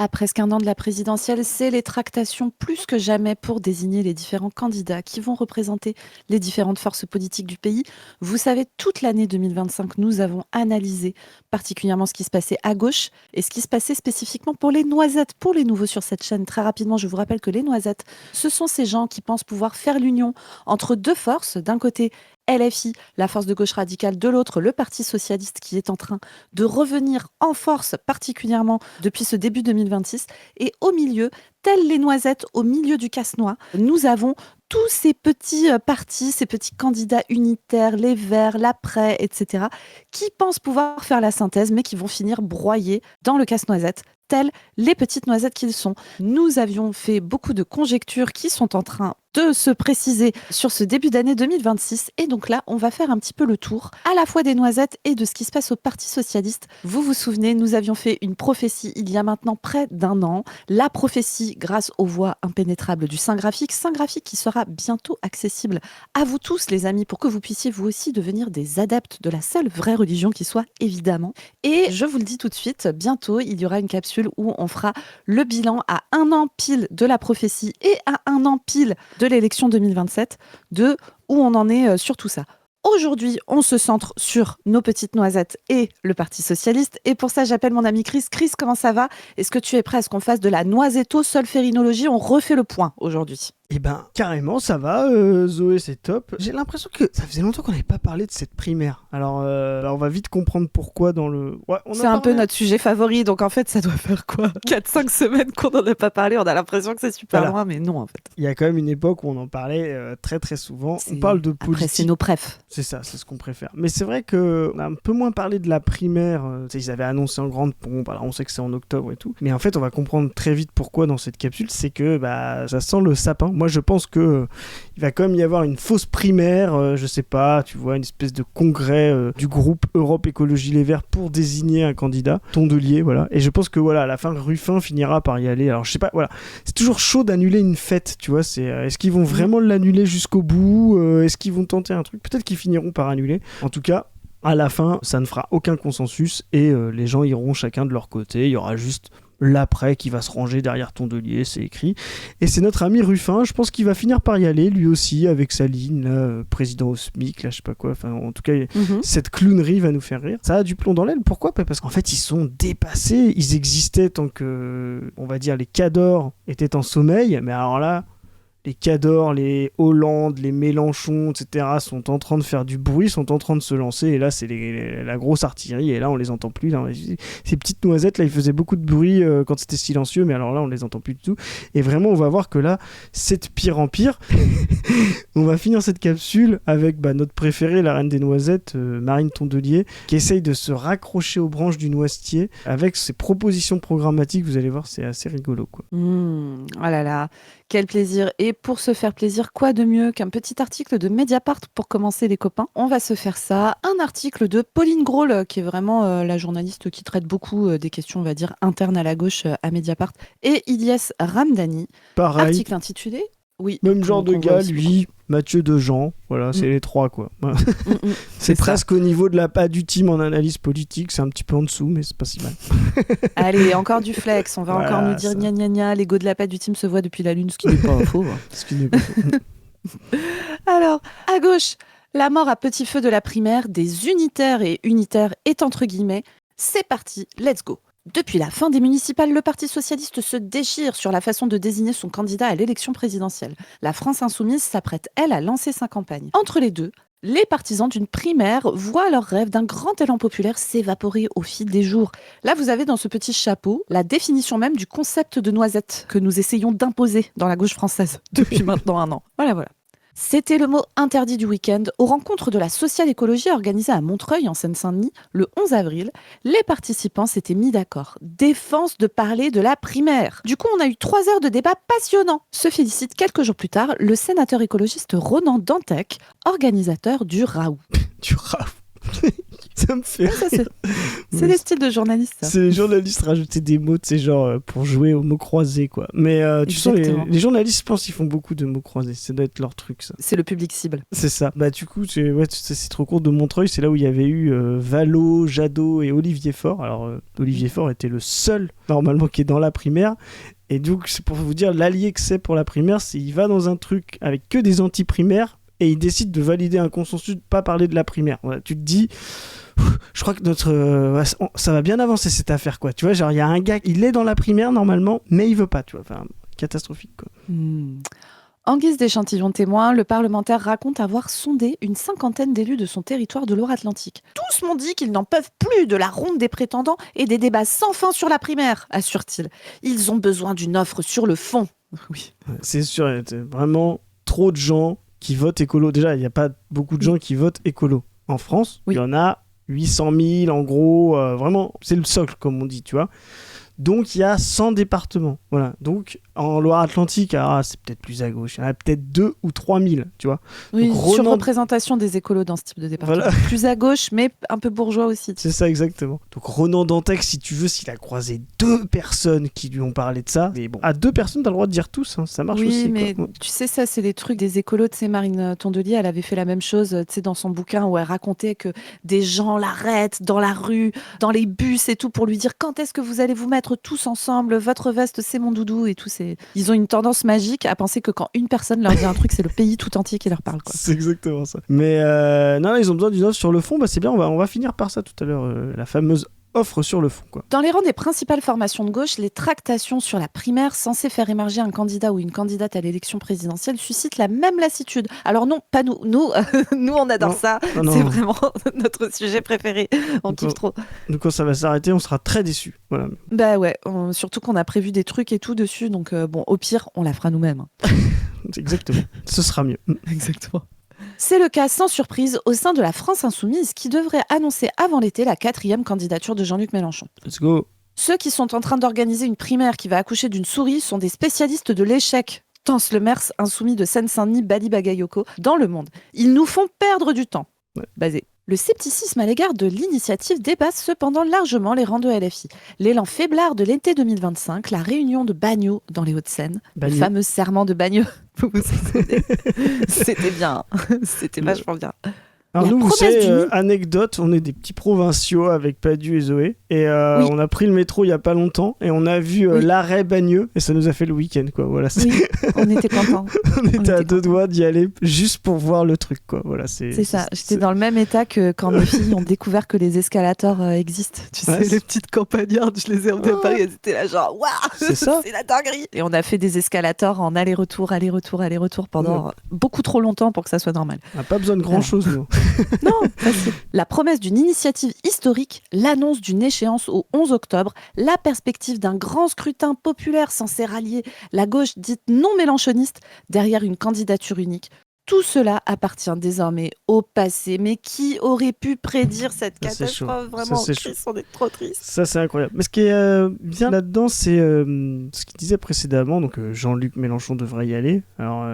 À presque un an de la présidentielle, c'est les tractations plus que jamais pour désigner les différents candidats qui vont représenter les différentes forces politiques du pays. Vous savez, toute l'année 2025, nous avons analysé particulièrement ce qui se passait à gauche et ce qui se passait spécifiquement pour les noisettes, pour les nouveaux sur cette chaîne. Très rapidement, je vous rappelle que les noisettes, ce sont ces gens qui pensent pouvoir faire l'union entre deux forces. D'un côté, LFI, la force de gauche radicale, de l'autre, le Parti socialiste qui est en train de revenir en force, particulièrement depuis ce début 2026. Et au milieu, telles les noisettes au milieu du casse-noix, nous avons tous ces petits partis, ces petits candidats unitaires, les Verts, l'Après, etc., qui pensent pouvoir faire la synthèse, mais qui vont finir broyés dans le casse-noisette, telles les petites noisettes qu'ils sont. Nous avions fait beaucoup de conjectures qui sont en train de se préciser sur ce début d'année 2026. Et donc là, on va faire un petit peu le tour à la fois des noisettes et de ce qui se passe au Parti socialiste. Vous vous souvenez, nous avions fait une prophétie il y a maintenant près d'un an. La prophétie grâce aux voix impénétrables du Saint Graphique qui sera bientôt accessible à vous tous les amis pour que vous puissiez vous aussi devenir des adeptes de la seule vraie religion qui soit évidemment. Et je vous le dis tout de suite, bientôt il y aura une capsule où on fera le bilan à un an pile de la prophétie et à un an pile de l'élection 2027, de où on en est sur tout ça. Aujourd'hui, on se centre sur nos petites noisettes et le Parti socialiste. Et pour ça, j'appelle mon ami Chris. Chris, comment ça va? Est-ce que tu es prêt à ce qu'on fasse de la noisetto-solférinologie? On refait le point aujourd'hui. Eh ben, carrément, ça va, Zoé, c'est top. J'ai l'impression que ça faisait longtemps qu'on n'avait pas parlé de cette primaire. Alors, on va vite comprendre pourquoi dans le... Ouais, c'est un peu notre sujet favori, donc en fait, ça doit faire quoi 4-5 semaines qu'on n'en a pas parlé, on a l'impression que c'est super loin, mais non, en fait. Il y a quand même une époque où on en parlait très très souvent. On parle de politique. Après, c'est nos préfs. C'est ça, c'est ce qu'on préfère. Mais c'est vrai qu'on a un peu moins parlé de la primaire. Ils avaient annoncé en grande pompe, alors on sait que c'est en octobre et tout. Mais en fait, on va comprendre très vite pourquoi dans cette capsule, c'est que ça sent le sapin. Moi, je pense que il va quand même y avoir une fausse primaire, je sais pas, tu vois, une espèce de congrès du groupe Europe Écologie Les Verts pour désigner un candidat, Tondelier, voilà. Et je pense que voilà, à la fin, Ruffin finira par y aller. Alors je sais pas, voilà, c'est toujours chaud d'annuler une fête, tu vois. Est-ce qu'ils vont vraiment l'annuler jusqu'au bout? Est-ce qu'ils vont tenter un truc? Peut-être qu'ils finiront par annuler. En tout cas, à la fin, ça ne fera aucun consensus et les gens iront chacun de leur côté. Il y aura juste l'après qui va se ranger derrière Tondelier, c'est écrit. Et c'est notre ami Ruffin, je pense qu'il va finir par y aller, lui aussi, avec sa ligne, là, président au SMIC, là, je sais pas quoi. Enfin, en tout cas, cette clownerie va nous faire rire. Ça a du plomb dans l'aile, pourquoi? Parce qu'en fait, ils sont dépassés. Ils existaient tant que, on va dire, les cadors étaient en sommeil, mais alors là, les Cador, les Hollande, les Mélenchon, etc. sont en train de faire du bruit, sont en train de se lancer, et là c'est la grosse artillerie, et là on les entend plus. Là, ces petites noisettes là, ils faisaient beaucoup de bruit quand c'était silencieux, mais alors là on les entend plus du tout. Et vraiment on va voir que là c'est de pire en pire. On va finir cette capsule avec notre préférée, la reine des noisettes, Marine Tondelier, qui essaye de se raccrocher aux branches du noisetier avec ses propositions programmatiques. Vous allez voir, c'est assez rigolo, quoi. Oh là là, quel plaisir. Et pour se faire plaisir, quoi de mieux qu'un petit article de Mediapart pour commencer, les copains? On va se faire ça. Un article de Pauline Grohl, qui est vraiment la journaliste qui traite beaucoup des questions, on va dire, internes à la gauche à Mediapart, et Ilyes Ramdani. Pareil. Article intitulé... Oui, même genre de gars, lui, Mathieu Dejean, voilà, c'est les trois, quoi. C'est presque au niveau de la pas du team en analyse politique, c'est un petit peu en dessous, mais c'est pas si mal. Allez, encore du flex, on va voilà, encore nous dire gna gna gna, l'ego de la pas du team se voit depuis la lune, ce qui n'est pas faux. Ce qui n'est pas faux. Alors, à gauche, la mort à petit feu de la primaire, des unitaires et unitaires est entre guillemets, c'est parti, let's go. Depuis la fin des municipales, le Parti socialiste se déchire sur la façon de désigner son candidat à l'élection présidentielle. La France insoumise s'apprête, elle, à lancer sa campagne. Entre les deux, les partisans d'une primaire voient leur rêve d'un grand élan populaire s'évaporer au fil des jours. Là, vous avez dans ce petit chapeau la définition même du concept de noisette que nous essayons d'imposer dans la gauche française depuis maintenant un an. Voilà. C'était le mot interdit du week-end. Aux rencontres de la social-écologie organisées à Montreuil, en Seine-Saint-Denis, le 11 avril, les participants s'étaient mis d'accord. Défense de parler de la primaire. Du coup, on a eu 3 heures de débat passionnant. Se félicite quelques jours plus tard le sénateur écologiste Ronan Dantec, organisateur du Raoult. Du Raoult. Ça me fait Ça, rire. c'est les styles de journalistes, ça. C'est les journalistes rajoutaient des mots, c'est genre pour jouer aux mots croisés, quoi. Mais tu sens, les journalistes, je pense, ils font beaucoup de mots croisés. Ça doit être leur truc, ça. C'est le public cible. C'est ça. Bah, du coup, c'est trop court de Montreuil. C'est là où il y avait eu Valo, Jadot et Olivier Faure. Alors, Olivier Faure était le seul, normalement, qui est dans la primaire. Et donc, c'est pour vous dire, l'allié que c'est pour la primaire, c'est qu'il va dans un truc avec que des anti-primaires et il décide de valider un consensus, de pas parler de la primaire. Voilà, tu te dis... Je crois que ça va bien avancer cette affaire, quoi. Tu vois, genre il y a un gars, il est dans la primaire normalement, mais il veut pas, tu vois. Enfin, catastrophique, quoi. En guise d'échantillon témoin, le parlementaire raconte avoir sondé une 50aine d'élus de son territoire de Loire-Atlantique. Tous m'ont dit qu'ils n'en peuvent plus de la ronde des prétendants et des débats sans fin sur la primaire, assure-t-il. Ils ont besoin d'une offre sur le fond. Oui. C'est sûr, il y a vraiment trop de gens qui votent écolo. Déjà, il n'y a pas beaucoup de gens qui votent écolo. En France, il y en a 800 000 en gros, vraiment, c'est le socle comme on dit, tu vois. Donc il y a 100 départements, voilà. Donc en Loire-Atlantique, c'est peut-être plus à gauche, il y en a peut-être 2 ou 3 000, tu vois. Oui, donc, surreprésentation des écolos dans ce type de département. Voilà. Plus à gauche, mais un peu bourgeois aussi. C'est ça, exactement. Donc Ronan Dantec, si tu veux, s'il a croisé 2 personnes qui lui ont parlé de ça, mais bon, à 2 personnes, t'as le droit de dire tous, hein, ça marche aussi. Oui, mais tu sais, ça, c'est les trucs des écolos. Tu sais, Marine Tondelier, elle avait fait la même chose, tu sais, dans son bouquin où elle racontait que des gens l'arrêtent dans la rue, dans les bus et tout, pour lui dire quand est-ce que vous allez vous mettre tous ensemble, votre veste, c'est mon doudou et tout. Ils ont une tendance magique à penser que quand une personne leur dit un truc, c'est le pays tout entier qui leur parle, quoi. C'est exactement ça. Mais non, ils ont besoin d'une offre sur le fond. Bah, c'est bien, on va finir par ça tout à l'heure, la fameuse offre sur le fond, quoi. Dans les rangs des principales formations de gauche, les tractations sur la primaire censée faire émerger un candidat ou une candidate à l'élection présidentielle suscitent la même lassitude. Alors non, pas nous. Nous, on adore ça. Non. C'est vraiment notre sujet préféré. On kiffe trop. Donc quand ça va s'arrêter, on sera très déçus. Voilà. Bah ouais, surtout qu'on a prévu des trucs et tout dessus. Donc bon, au pire, on la fera nous-mêmes. Exactement. Ce sera mieux. Exactement. C'est le cas sans surprise au sein de la France Insoumise qui devrait annoncer avant l'été la 4e candidature de Jean-Luc Mélenchon. Let's go. Ceux qui sont en train d'organiser une primaire qui va accoucher d'une souris sont des spécialistes de l'échec, tense le maire insoumis de Seine-Saint-Denis, Bali Bagayoko, dans Le Monde. Ils nous font perdre du temps. Ouais. Basé. Le scepticisme à l'égard de l'initiative dépasse cependant largement les rangs de LFI. L'élan faiblard de l'été 2025, la réunion de Bagneux dans les Hauts-de-Seine, le fameux serment de Bagneux, vous vous souvenez ? C'était bien, c'était vachement bien. Alors nous, vous savez, anecdote, on est des petits provinciaux avec Padu et Zoé, et on a pris le métro il y a pas longtemps, et on a vu l'arrêt Bagneux, et ça nous a fait le week-end, quoi. Voilà, oui, on était contents. on était à 2 doigts d'y aller juste pour voir le truc, quoi. Voilà, c'est ça, j'étais dans le même état que quand mes filles ont découvert que les escalators existent. Tu sais, les petites campagnardes, je les ai emmenées à Paris, elles étaient là genre, waouh, c'est la dinguerie. Et on a fait des escalators en aller-retour pendant beaucoup trop longtemps pour que ça soit normal. On n'a pas besoin de grand-chose, nous. Non, facile. La promesse d'une initiative historique, l'annonce d'une échéance au 11 octobre, la perspective d'un grand scrutin populaire censé rallier la gauche dite non mélenchoniste derrière une candidature unique. Tout cela appartient désormais au passé. Mais qui aurait pu prédire cette catastrophe ? Vraiment, Chris, on est trop triste. Ça, c'est incroyable. Mais ce qui est bien là-dedans, c'est ce qu'il disait précédemment. Donc, Jean-Luc Mélenchon devrait y aller. Alors,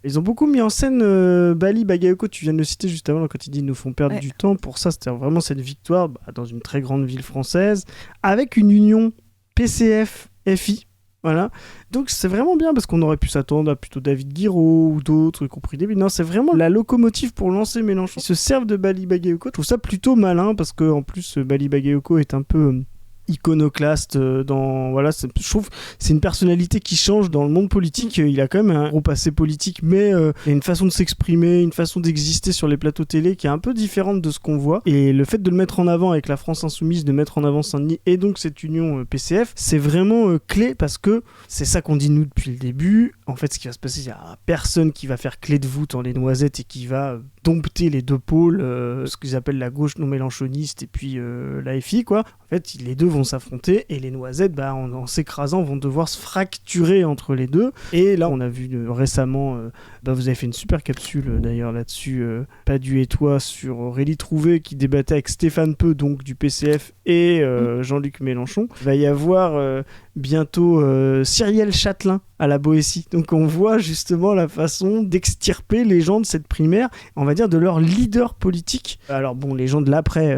ils ont beaucoup mis en scène Bali Bagayoko. Tu viens de le citer juste avant quand il dit « ils nous font perdre du temps ». Pour ça, c'était vraiment cette victoire dans une très grande ville française avec une union PCF-FI. Voilà, donc c'est vraiment bien parce qu'on aurait pu s'attendre à plutôt David Guiraud ou d'autres, y compris David. Non, c'est vraiment la locomotive pour lancer Mélenchon. Ils se servent de Bali Bagayoko. Je trouve ça plutôt malin parce qu'en plus, Bali Bagayoko est un peu iconoclaste je trouve c'est une personnalité qui change dans le monde politique. Il a quand même un gros passé politique, mais il a une façon de s'exprimer, une façon d'exister sur les plateaux télé qui est un peu différente de ce qu'on voit, et le fait de le mettre en avant avec la France Insoumise, de mettre en avant Saint-Denis et donc cette union PCF, c'est vraiment clé, parce que c'est ça qu'on dit nous depuis le début. En fait, ce qui va se passer, il y a personne qui va faire clé de voûte en les noisettes et qui va dompter les deux pôles, ce qu'ils appellent la gauche non mélenchoniste et puis la FI, quoi. En fait, les deux vont s'affronter, et les noisettes, en s'écrasant, vont devoir se fracturer entre les deux. Et là, on a vu récemment, vous avez fait une super capsule d'ailleurs là-dessus, Padu et toi, sur Aurélie Trouvé, qui débattait avec Stéphane Peu, donc du PCF, et Jean-Luc Mélenchon. Il va y avoir bientôt Cyrielle Châtelain à la Boétie. Donc on voit justement la façon d'extirper les gens de cette primaire, on va dire de leurs leaders politiques. Alors bon, les gens de l'après,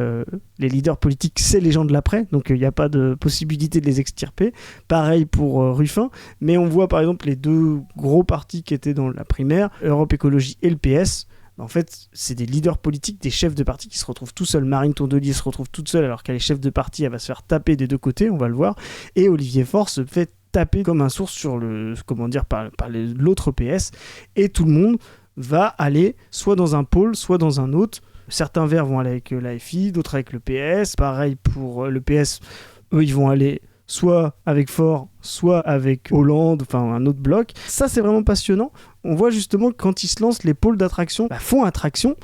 les leaders politiques, c'est les gens de l'après, donc il n'y a pas de possibilité de les extirper. Pareil pour Ruffin, mais on voit par exemple les deux gros partis qui étaient dans la primaire, Europe Écologie et le PS. En fait, c'est des leaders politiques, des chefs de parti qui se retrouvent tout seuls. Marine Tondelier se retrouve toute seule alors qu'elle est chef de parti, elle va se faire taper des deux côtés, on va le voir. Et Olivier Faure se fait taper comme un sourd sur l'autre PS. Et tout le monde va aller soit dans un pôle, soit dans un autre. Certains verts vont aller avec l'AFI, d'autres avec le PS. Pareil pour le PS, eux ils vont aller soit avec Faure, soit avec Hollande, enfin un autre bloc. Ça c'est vraiment passionnant. On voit justement que quand ils se lancent, les pôles d'attraction font attraction.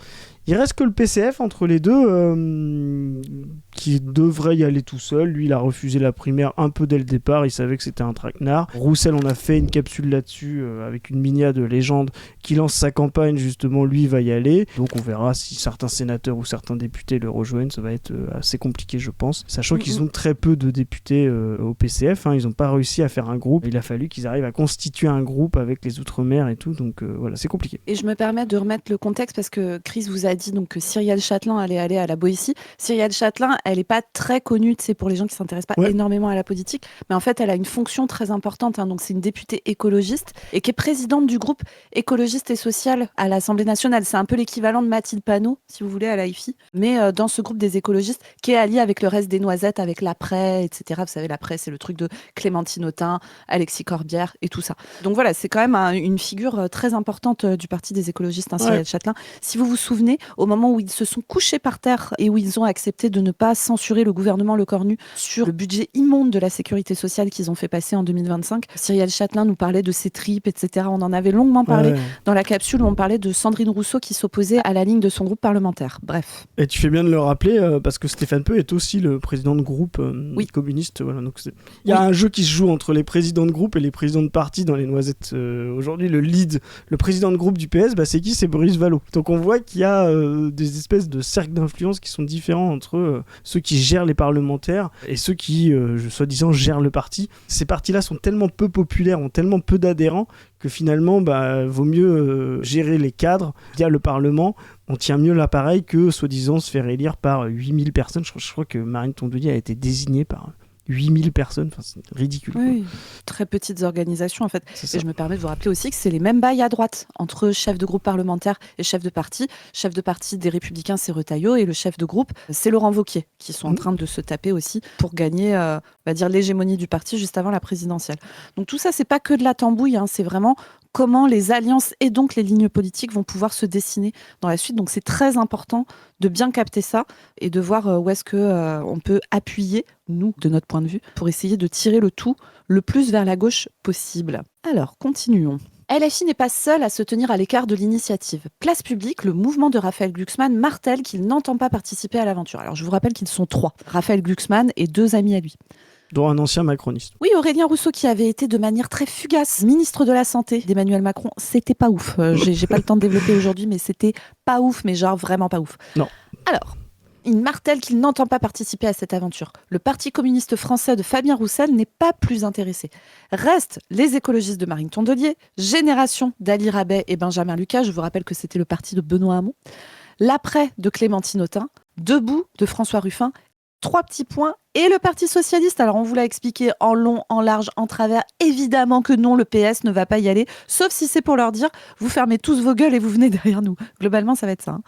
Il reste que le PCF entre les deux qui devrait y aller tout seul. Lui, il a refusé la primaire un peu dès le départ. Il savait que c'était un traquenard. Roussel, on a fait une capsule là-dessus avec une minia de légende qui lance sa campagne. Justement, lui, il va y aller. Donc, on verra si certains sénateurs ou certains députés le rejoignent. Ça va être assez compliqué, je pense. Sachant qu'ils ont très peu de députés au PCF. Ils n'ont pas réussi à faire un groupe. Il a fallu qu'ils arrivent à constituer un groupe avec les Outre-mer et tout. Donc, voilà, c'est compliqué. Et je me permets de remettre le contexte parce que Chris vous a dit donc que Cyrielle Châtelain allait aller à la Boétie. Cyrielle Châtelain, elle n'est pas très connue, pour les gens qui ne s'intéressent pas énormément à la politique, mais en fait, elle a une fonction très importante. Donc, c'est une députée écologiste et qui est présidente du groupe écologiste et social à l'Assemblée nationale. C'est un peu l'équivalent de Mathilde Panot, si vous voulez, à l'AIFI, mais dans ce groupe des écologistes qui est allié avec le reste des noisettes, avec l'après, etc. Vous savez, l'après, c'est le truc de Clémentine Autain, Alexis Corbière et tout ça. Donc voilà, c'est quand même une figure très importante du Parti des écologistes, Cyrielle Châtelain. Si vous vous souvenez, au moment où ils se sont couchés par terre et où ils ont accepté de ne pas censurer le gouvernement Lecornu sur le budget immonde de la sécurité sociale qu'ils ont fait passer en 2025, Cyrielle Châtelain nous parlait de ses tripes, etc. On en avait longuement parlé dans la capsule où on parlait de Sandrine Rousseau qui s'opposait à la ligne de son groupe parlementaire. Bref. Et tu fais bien de le rappeler parce que Stéphane Peu est aussi le président de groupe communiste. Voilà, donc il y a un jeu qui se joue entre les présidents de groupe et les présidents de parti dans les noisettes. Aujourd'hui, le président de groupe du PS, c'est qui ? C'est Boris Vallaud. Donc on voit qu'il y a des espèces de cercles d'influence qui sont différents entre ceux qui gèrent les parlementaires et ceux qui, soi-disant, gèrent le parti. Ces partis-là sont tellement peu populaires, ont tellement peu d'adhérents que finalement, vaut mieux gérer les cadres via le Parlement. On tient mieux l'appareil que, soi-disant, se faire élire par 8000 personnes. Je crois que Marine Tondelier a été désignée par 8000 personnes, c'est ridicule. Oui, très petites organisations en fait. Et je me permets de vous rappeler aussi que c'est les mêmes bails à droite entre chef de groupe parlementaire et chef de parti. Chef de parti des Républicains, c'est Retailleau, et le chef de groupe, c'est Laurent Wauquiez, qui sont en train de se taper aussi pour gagner, on va dire, l'hégémonie du parti juste avant la présidentielle. Donc tout ça, c'est pas que de la tambouille, c'est vraiment comment les alliances et donc les lignes politiques vont pouvoir se dessiner dans la suite. Donc c'est très important de bien capter ça et de voir où est-ce qu'on peut appuyer, nous, de notre point de vue, pour essayer de tirer le tout le plus vers la gauche possible. Alors, continuons. LFI n'est pas seul à se tenir à l'écart de l'initiative. Place Publique, le mouvement de Raphaël Glucksmann martèle qu'il n'entend pas participer à l'aventure. Alors je vous rappelle qu'ils sont 3. Raphaël Glucksmann et 2 amis à lui. Dont un ancien macroniste. Oui, Aurélien Rousseau qui avait été de manière très fugace ministre de la Santé d'Emmanuel Macron. C'était pas ouf. J'ai pas le temps de développer aujourd'hui, mais c'était pas ouf, mais genre vraiment pas ouf. Non. Alors, il martèle qu'il n'entend pas participer à cette aventure. Le Parti communiste français de Fabien Roussel n'est pas plus intéressé. Restent les écologistes de Marine Tondelier, Génération d'Ali Rabet et Benjamin Lucas. Je vous rappelle que c'était le parti de Benoît Hamon. L'après de Clémentine Autain. Debout de François Ruffin. 3 petits points. Et le Parti socialiste, alors on vous l'a expliqué en long, en large, en travers. Évidemment que non, le PS ne va pas y aller, sauf si c'est pour leur dire, vous fermez tous vos gueules et vous venez derrière nous. Globalement, ça va être ça.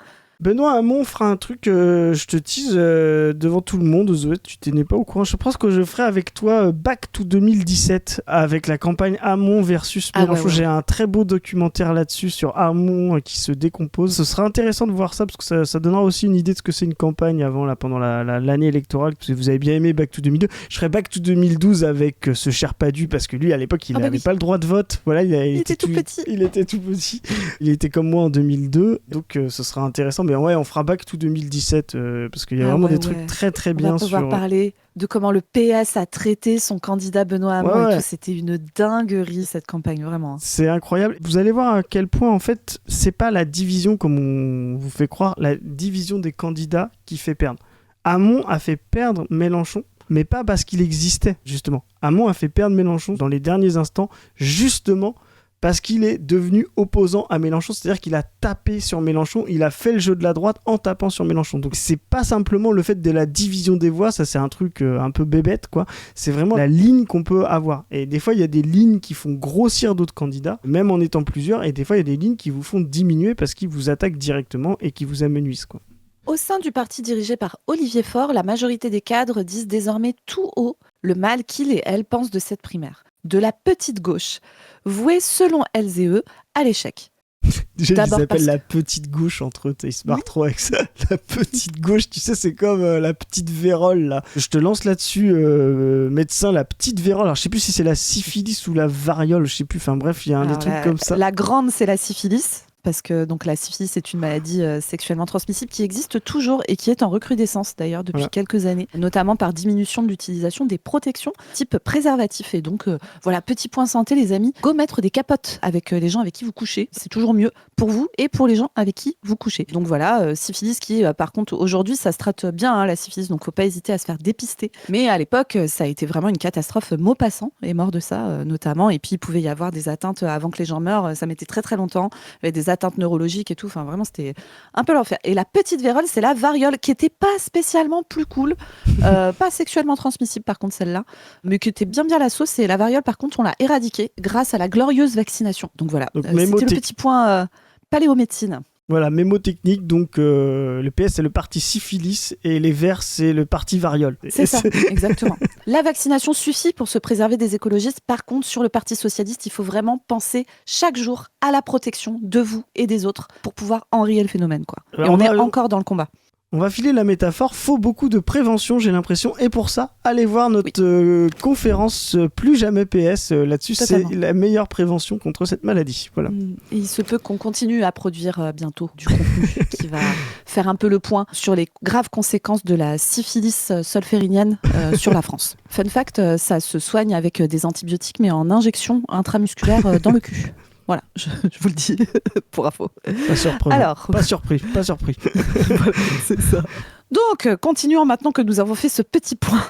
Benoît Hamon fera un truc, je te tease devant tout le monde, Zoé, tu t'es pas au courant. Je pense que je ferai avec toi Back to 2017 avec la campagne Hamon versus Mélenchon. J'ai un très beau documentaire là-dessus sur Hamon qui se décompose. Ce sera intéressant de voir ça parce que ça donnera aussi une idée de ce que c'est une campagne pendant l'année électorale. Parce que vous avez bien aimé Back to 2002. Je ferai Back to 2012 avec ce cher Padu parce que lui à l'époque il n'avait pas le droit de vote. Voilà, il était tout petit. Il était tout petit. Il était comme moi en 2002, donc ce sera intéressant. Mais ouais, on fera Back to 2017 parce qu'il y a vraiment des trucs très très bien sur... On va pouvoir parler de comment le PS a traité son candidat Benoît Hamon et tout. C'était une dinguerie cette campagne, vraiment. C'est incroyable. Vous allez voir à quel point en fait c'est pas la division comme on vous fait croire, la division des candidats qui fait perdre. Hamon a fait perdre Mélenchon mais pas parce qu'il existait, justement. Hamon a fait perdre Mélenchon dans les derniers instants, justement parce qu'il est devenu opposant à Mélenchon, c'est-à-dire qu'il a tapé sur Mélenchon, il a fait le jeu de la droite en tapant sur Mélenchon. Donc c'est pas simplement le fait de la division des voix, ça c'est un truc un peu bébête, quoi. C'est vraiment la ligne qu'on peut avoir. Et des fois, il y a des lignes qui font grossir d'autres candidats, même en étant plusieurs, et des fois, il y a des lignes qui vous font diminuer parce qu'ils vous attaquent directement et qui vous amenuisent, quoi. Au sein du parti dirigé par Olivier Faure, la majorité des cadres disent désormais tout haut le mal qu'ils et elles pensent de cette primaire. De la petite gauche, vouée selon elles et eux à l'échec. Déjà, D'abord ils appellent parce la petite gauche entre eux, ils se marrent trop avec ça. La petite gauche, tu sais, c'est comme la petite vérole, là. Je te lance là-dessus, médecin, la petite vérole. Alors, je sais plus si c'est la syphilis ou la variole, je sais plus. Enfin, bref, il y a des trucs comme ça. La grande, c'est la syphilis. Parce que donc, la syphilis est une maladie sexuellement transmissible qui existe toujours et qui est en recrudescence d'ailleurs depuis quelques années, notamment par diminution de l'utilisation des protections type préservatif. Et donc, voilà, petit point santé les amis, go mettre des capotes avec les gens avec qui vous couchez. C'est toujours mieux pour vous et pour les gens avec qui vous couchez. Donc voilà, syphilis qui, par contre, aujourd'hui, ça se traite bien, hein, la syphilis, donc faut pas hésiter à se faire dépister. Mais à l'époque, ça a été vraiment une catastrophe. Maupassant est mort de ça, notamment. Et puis, il pouvait y avoir des atteintes avant que les gens meurent. Ça mettait très très longtemps. Il y avait des atteintes neurologiques et tout, enfin vraiment c'était un peu l'enfer. Et la petite vérole, c'est la variole qui était pas spécialement plus cool, pas sexuellement transmissible par contre celle-là, mais qui était bien la sauce. Et la variole par contre on l'a éradiquée grâce à la glorieuse vaccination. Donc voilà, c'était le petit point paléomédecine. Voilà, mémotechnique, donc le PS c'est le parti syphilis et les Verts c'est le parti variole. C'est ça, exactement. La vaccination suffit pour se préserver des écologistes. Par contre, sur le parti socialiste, il faut vraiment penser chaque jour à la protection de vous et des autres pour pouvoir enrayer le phénomène, quoi. Alors, et on est encore dans le combat. On va filer la métaphore, faut beaucoup de prévention, j'ai l'impression. Et pour ça, allez voir notre conférence Plus jamais PS. Là-dessus, totalement. C'est la meilleure prévention contre cette maladie. Voilà. Et il se peut qu'on continue à produire bientôt du contenu qui va faire un peu le point sur les graves conséquences de la syphilis solférinienne sur la France. Fun fact, ça se soigne avec des antibiotiques, mais en injection intramusculaire dans le cul. Voilà, je vous le dis pour info. Pas surpris. Alors... Pas surpris. Voilà, c'est ça. Donc, continuons maintenant que nous avons fait ce petit point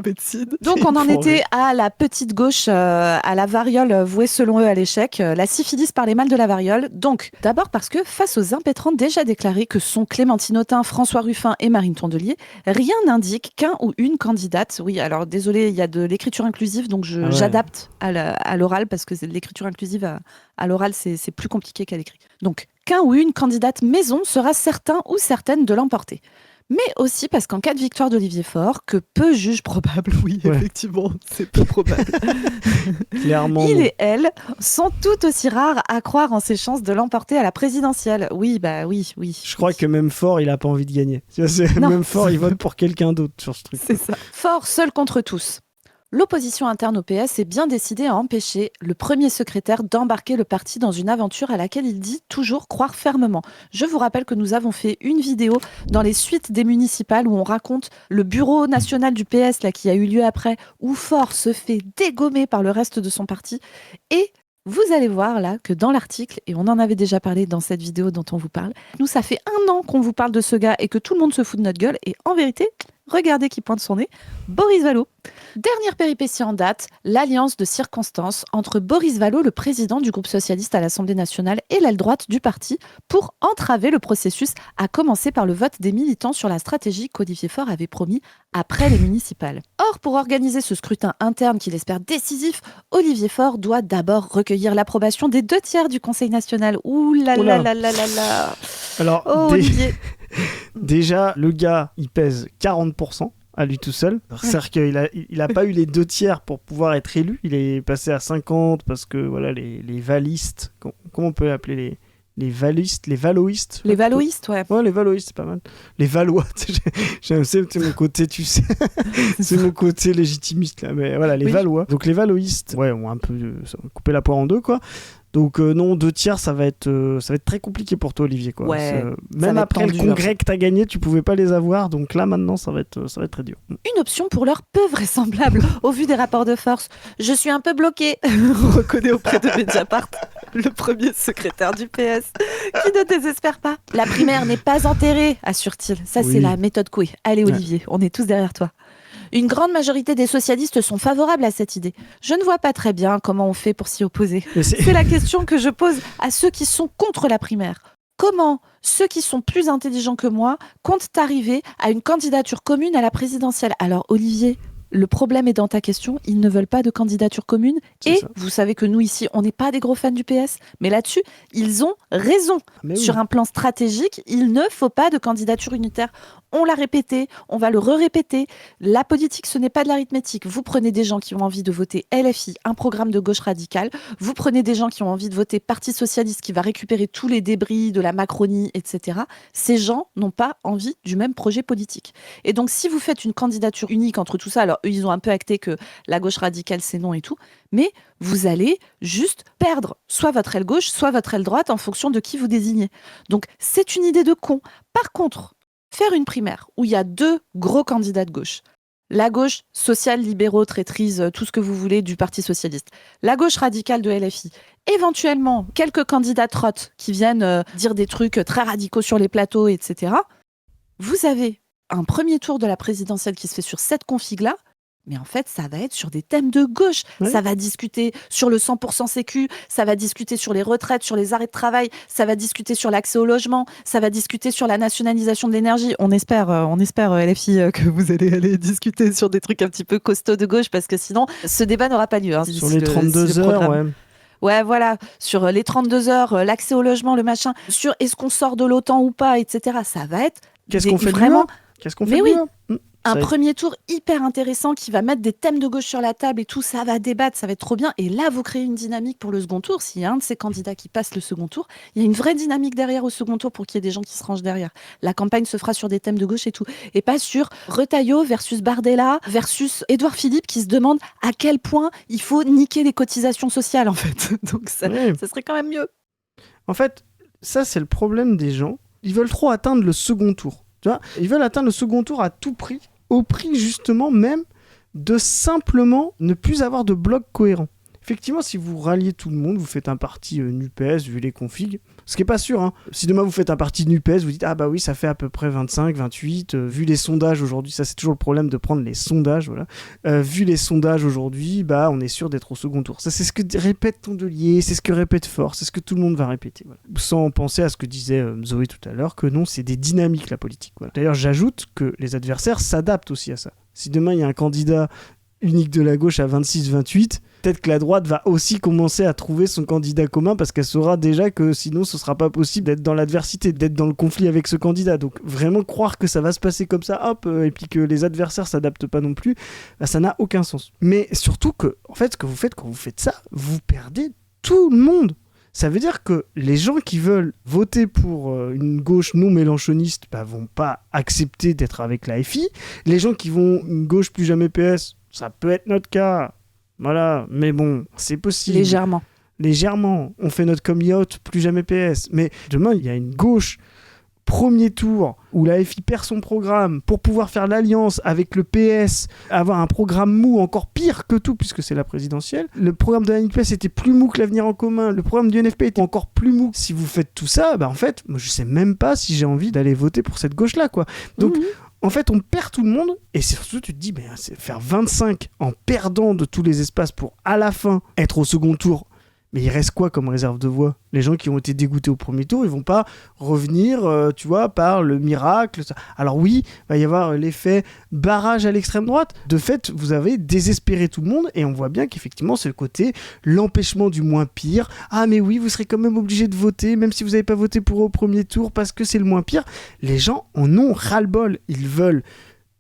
médecine. Donc, on en était à la petite gauche, à la variole vouée selon eux à l'échec, la syphilis par les mâles de la variole. Donc, d'abord parce que face aux impétrants déjà déclarés que sont Clémentine Autain, François Ruffin et Marine Tondelier, rien n'indique qu'un ou une candidate, oui, alors désolé, il y a de l'écriture inclusive, donc j'adapte à l'oral parce que l'écriture inclusive à l'oral, c'est plus compliqué qu'à l'écrit. Donc, qu'un ou une candidate maison sera certain ou certaine de l'emporter. Mais aussi parce qu'en cas de victoire d'Olivier Faure, que peu jugent probable, oui, effectivement, c'est peu probable. Clairement. Il et elle sont tout aussi rares à croire en ses chances de l'emporter à la présidentielle. Oui. Je crois que même Faure, il a pas envie de gagner. Même Faure, il vote pour quelqu'un d'autre sur ce truc. C'est ça. Faure seul contre tous. L'opposition interne au PS est bien décidée à empêcher le premier secrétaire d'embarquer le parti dans une aventure à laquelle il dit toujours croire fermement. Je vous rappelle que nous avons fait une vidéo dans les suites des municipales où on raconte le bureau national du PS là, qui a eu lieu après, où Faure se fait dégommer par le reste de son parti. Et vous allez voir là que dans l'article, et on en avait déjà parlé dans cette vidéo dont on vous parle, nous ça fait 1 an qu'on vous parle de ce gars et que tout le monde se fout de notre gueule. Et en vérité, regardez qui pointe son nez, Boris Vallaud. Dernière péripétie en date, l'alliance de circonstances entre Boris Vallaud, le président du groupe socialiste à l'Assemblée nationale, et l'aile droite du parti pour entraver le processus, à commencer par le vote des militants sur la stratégie qu'Olivier Faure avait promis après les municipales. Or, pour organiser ce scrutin interne qu'il espère décisif, Olivier Faure doit d'abord recueillir l'approbation des 2/3 du Conseil national. Ouh là là là là là là. Alors, Olivier. Déjà, le gars, il pèse 40% à lui tout seul. C'est-à-dire qu'il a pas eu les 2/3 pour pouvoir être élu. Il est passé à 50 parce que voilà, les valistes, comment on peut appeler les valistes, les valloïstes. Les valloïstes, ouais. Ouais, les valloïstes, c'est pas mal. Les Vallois, c'est mon côté, tu sais. C'est mon côté légitimiste, là. Mais voilà, les Vallois. Donc les valloïstes, ouais, ont un peu coupé la poire en deux, quoi. Donc non, 2/3, ça va être très compliqué pour toi, Olivier, quoi. Ouais, même après le congrès que t'as gagné, tu pouvais pas les avoir, donc là maintenant ça va être très dur. Une option pour l'heure peu vraisemblable au vu des rapports de force. Je suis un peu bloqué, reconnaît auprès de Mediapart le premier secrétaire du PS, qui ne désespère pas. La primaire n'est pas enterrée, assure-t-il. Ça, c'est la méthode Coué. Allez, Olivier, on est tous derrière toi. Une grande majorité des socialistes sont favorables à cette idée. Je ne vois pas très bien comment on fait pour s'y opposer. C'est la question que je pose à ceux qui sont contre la primaire. Comment ceux qui sont plus intelligents que moi comptent arriver à une candidature commune à la présidentielle? Alors Olivier, le problème est dans ta question, ils ne veulent pas de candidature commune. C'est Et ça. vous savez que nous ici, on n'est pas des gros fans du PS, mais là-dessus, ils ont raison. Mais oui. Sur un plan stratégique, il ne faut pas de candidature unitaire. On l'a répété, on va le re-répéter. La politique, ce n'est pas de l'arithmétique. Vous prenez des gens qui ont envie de voter LFI, un programme de gauche radicale. Vous prenez des gens qui ont envie de voter Parti socialiste, qui va récupérer tous les débris de la Macronie, etc. Ces gens n'ont pas envie du même projet politique. Et donc, si vous faites une candidature unique entre tout ça, alors eux, ils ont un peu acté que la gauche radicale, c'est non et tout, mais vous allez juste perdre soit votre aile gauche, soit votre aile droite en fonction de qui vous désignez. Donc, c'est une idée de con. Par contre, faire une primaire où il y a 2 gros candidats de gauche, la gauche sociale, libéraux, traîtrise, tout ce que vous voulez du Parti socialiste, la gauche radicale de LFI, éventuellement quelques candidats trottes qui viennent dire des trucs très radicaux sur les plateaux, etc. Vous avez un premier tour de la présidentielle qui se fait sur cette config-là, mais en fait, ça va être sur des thèmes de gauche. Ouais. Ça va discuter sur le 100% sécu, ça va discuter sur les retraites, sur les arrêts de travail, ça va discuter sur l'accès au logement, ça va discuter sur la nationalisation de l'énergie. On espère LFI, que vous allez aller discuter sur des trucs un petit peu costauds de gauche, parce que sinon, ce débat n'aura pas lieu. Sur les 32 heures, ouais. Ouais, voilà, sur les 32 heures, l'accès au logement, le machin, sur est-ce qu'on sort de l'OTAN ou pas, etc. Ça va être Qu'est-ce qu'on fait vraiment... Qu'est-ce qu'on fait Mais de oui. lui, Un premier tour hyper intéressant qui va mettre des thèmes de gauche sur la table et tout, ça va débattre, ça va être trop bien. Et là, vous créez une dynamique pour le second tour. S'il y a un de ces candidats qui passe le second tour, il y a une vraie dynamique derrière au second tour pour qu'il y ait des gens qui se rangent derrière. La campagne se fera sur des thèmes de gauche et tout. Et pas sur Retailleau versus Bardella versus Édouard Philippe qui se demande à quel point il faut niquer les cotisations sociales, en fait. Donc ça serait quand même mieux. En fait, ça, c'est le problème des gens. Ils veulent trop atteindre le second tour. Tu vois, ils veulent atteindre le second tour à tout prix, au prix justement même de simplement ne plus avoir de bloc cohérent. Effectivement, si vous ralliez tout le monde, vous faites un parti NUPES, vu les configs, ce qui n'est pas sûr. Hein. Si demain vous faites un parti NUPES, vous dites « Ah bah oui, ça fait à peu près 25, 28, vu les sondages aujourd'hui, ça c'est toujours le problème de prendre les sondages, voilà. Vu les sondages aujourd'hui, bah on est sûr d'être au second tour. » Ça c'est ce que répète Tondelier, c'est ce que répète Faure, c'est ce que tout le monde va répéter. Voilà. Sans penser à ce que disait Zoé tout à l'heure, que non, c'est des dynamiques la politique. Voilà. D'ailleurs, j'ajoute que les adversaires s'adaptent aussi à ça. Si demain il y a un candidat unique de la gauche à 26-28, peut-être que la droite va aussi commencer à trouver son candidat commun parce qu'elle saura déjà que sinon ce sera pas possible d'être dans l'adversité, d'être dans le conflit avec ce candidat. Donc vraiment croire que ça va se passer comme ça, hop, et puis que les adversaires s'adaptent pas non plus, bah, ça n'a aucun sens. Mais surtout que, en fait, ce que vous faites quand vous faites ça, vous perdez tout le monde. Ça veut dire que les gens qui veulent voter pour une gauche non mélenchoniste bah, vont pas accepter d'être avec la FI. Les gens qui vont une gauche plus jamais PS, ça peut être notre cas. Voilà, mais bon, c'est possible. Légèrement. On fait notre coming out, plus jamais PS. Mais demain, il y a une gauche premier tour où la FI perd son programme pour pouvoir faire l'alliance avec le PS, avoir un programme mou encore pire que tout puisque c'est la présidentielle. Le programme de la NUPES était plus mou que l'avenir en commun. Le programme du NFP était encore plus mou. Si vous faites tout ça, bah en fait, moi, je sais même pas si j'ai envie d'aller voter pour cette gauche-là, quoi. Donc, en fait, on perd tout le monde et surtout, tu te dis, ben, c'est faire 25 en perdant de tous les espaces pour à la fin être au second tour. Mais il reste quoi comme réserve de voix ? Les gens qui ont été dégoûtés au premier tour, ils vont pas revenir, tu vois, par le miracle. Alors oui, il va y avoir l'effet barrage à l'extrême droite. De fait, vous avez désespéré tout le monde et on voit bien qu'effectivement, c'est le côté l'empêchement du moins pire. Ah mais oui, vous serez quand même obligé de voter, même si vous n'avez pas voté pour eux au premier tour, parce que c'est le moins pire. Les gens en ont ras-le-bol. Ils veulent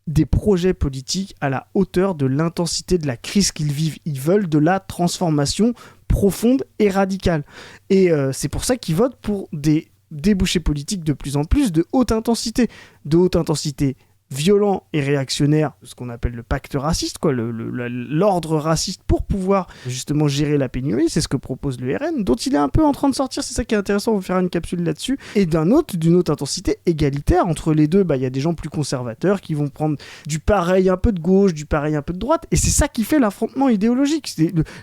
des projets politiques à la hauteur de l'intensité de la crise qu'ils vivent. Ils veulent de la transformation profonde et radicale. Et c'est pour ça qu'ils votent pour des débouchés politiques de plus en plus de haute intensité. De haute intensité violent et réactionnaire, ce qu'on appelle le pacte raciste, quoi, l'ordre raciste pour pouvoir justement gérer la pénurie, c'est ce que propose le RN, dont il est un peu en train de sortir, c'est ça qui est intéressant, on va faire une capsule là-dessus, et d'une autre intensité égalitaire, entre les deux, il y a des gens plus conservateurs qui vont prendre du pareil un peu de gauche, du pareil un peu de droite, et c'est ça qui fait l'affrontement idéologique,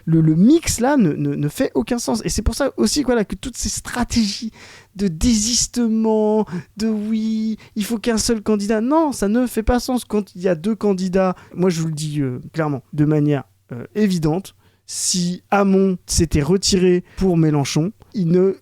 le mix là ne fait aucun sens, et c'est pour ça aussi voilà, que toutes ces stratégies de désistement, de oui, il faut qu'un seul candidat. Non, ça ne fait pas sens quand il y a 2 candidats. Moi, je vous le dis clairement, de manière évidente, si Hamon s'était retiré pour Mélenchon, il ne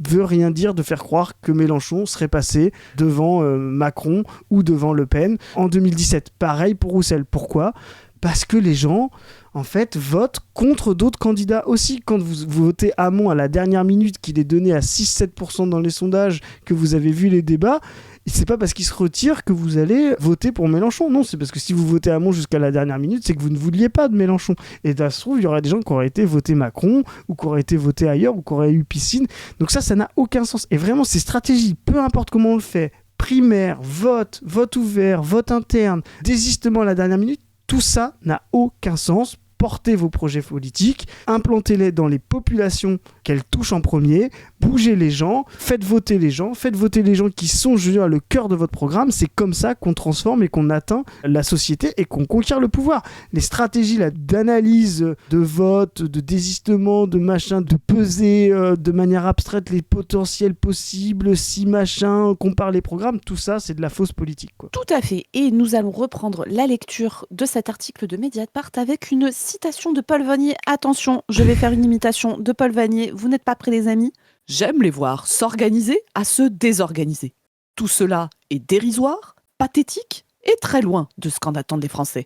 veut rien dire de faire croire que Mélenchon serait passé devant Macron ou devant Le Pen en 2017. Pareil pour Roussel. Pourquoi ? Parce que les gens, en fait, votent contre d'autres candidats aussi. Quand vous votez Hamon à la dernière minute, qu'il est donné à 6-7% dans les sondages, que vous avez vu les débats, c'est pas parce qu'il se retire que vous allez voter pour Mélenchon. Non, c'est parce que si vous votez Hamon jusqu'à la dernière minute, c'est que vous ne vouliez pas de Mélenchon. Et ça se trouve, il y aurait des gens qui auraient été votés Macron, ou qui auraient été votés ailleurs, ou qui auraient eu piscine. Donc ça n'a aucun sens. Et vraiment, ces stratégies, peu importe comment on le fait, primaire, vote ouvert, vote interne, désistement à la dernière minute, tout ça n'a aucun sens. Portez vos projets politiques, implantez-les dans les populations qu'elles touchent en premier, bougez les gens, faites voter les gens qui sont, je veux dire, le cœur de votre programme. C'est comme ça qu'on transforme et qu'on atteint la société et qu'on conquiert le pouvoir. Les stratégies là, d'analyse, de vote, de désistement, de machin, de peser de manière abstraite les potentiels possibles, si machin, compare les programmes, tout ça, c'est de la fausse politique, quoi. Tout à fait. Et nous allons reprendre la lecture de cet article de Mediapart avec une citation de Paul Vannier. Attention, je vais faire une imitation de Paul Vannier. Vous n'êtes pas prêts, les amis ? J'aime les voir s'organiser à se désorganiser. Tout cela est dérisoire, pathétique et très loin de ce qu'en attendent les Français.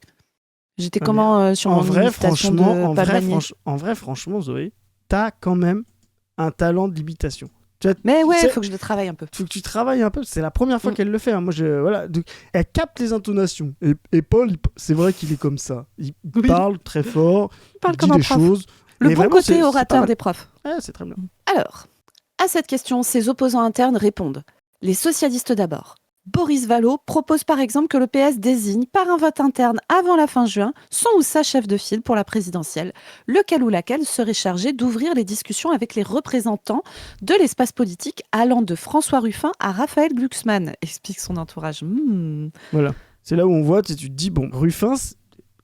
J'étais comment sur mon imitation de Paul Vannier ? En vrai, franchement, Zoé, t'as quand même un talent d'imitation. Mais ouais, il faut que je le travaille un peu. Faut que tu travailles un peu. C'est la première fois qu'elle le fait. Hein. Moi, voilà. Donc, elle capte les intonations. Et Paul, c'est vrai qu'il est comme ça. Il parle très fort. Il parle comme dit un des prof. choses. Le mais bon vraiment, côté orateur des profs. Ouais, c'est très bien. Alors, à cette question, ses opposants internes répondent. Les socialistes d'abord. Boris Vallaud propose par exemple que le PS désigne par un vote interne avant la fin juin son ou sa chef de file pour la présidentielle, lequel ou laquelle serait chargé d'ouvrir les discussions avec les représentants de l'espace politique allant de François Ruffin à Raphaël Glucksmann, explique son entourage. Voilà, c'est là où on voit, tu te dis, bon, Ruffin,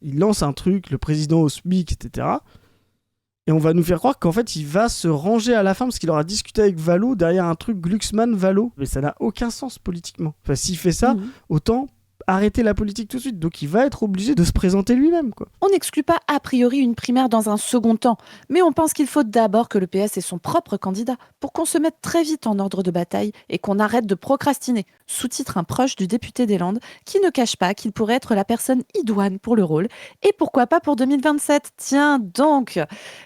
il lance un truc, le président au SMIC, etc. Et on va nous faire croire qu'en fait, il va se ranger à la fin parce qu'il aura discuté avec Vallaud derrière un truc Glucksmann-Vallaud. Mais ça n'a aucun sens politiquement. Enfin, s'il fait ça, autant arrêter la politique tout de suite. Donc il va être obligé de se présenter lui-même, quoi. On n'exclut pas a priori une primaire dans un second temps, mais on pense qu'il faut d'abord que le PS ait son propre candidat pour qu'on se mette très vite en ordre de bataille et qu'on arrête de procrastiner. Sous-titre un proche du député des Landes qui ne cache pas qu'il pourrait être la personne idoine pour le rôle. Et pourquoi pas pour 2027 ? Tiens donc,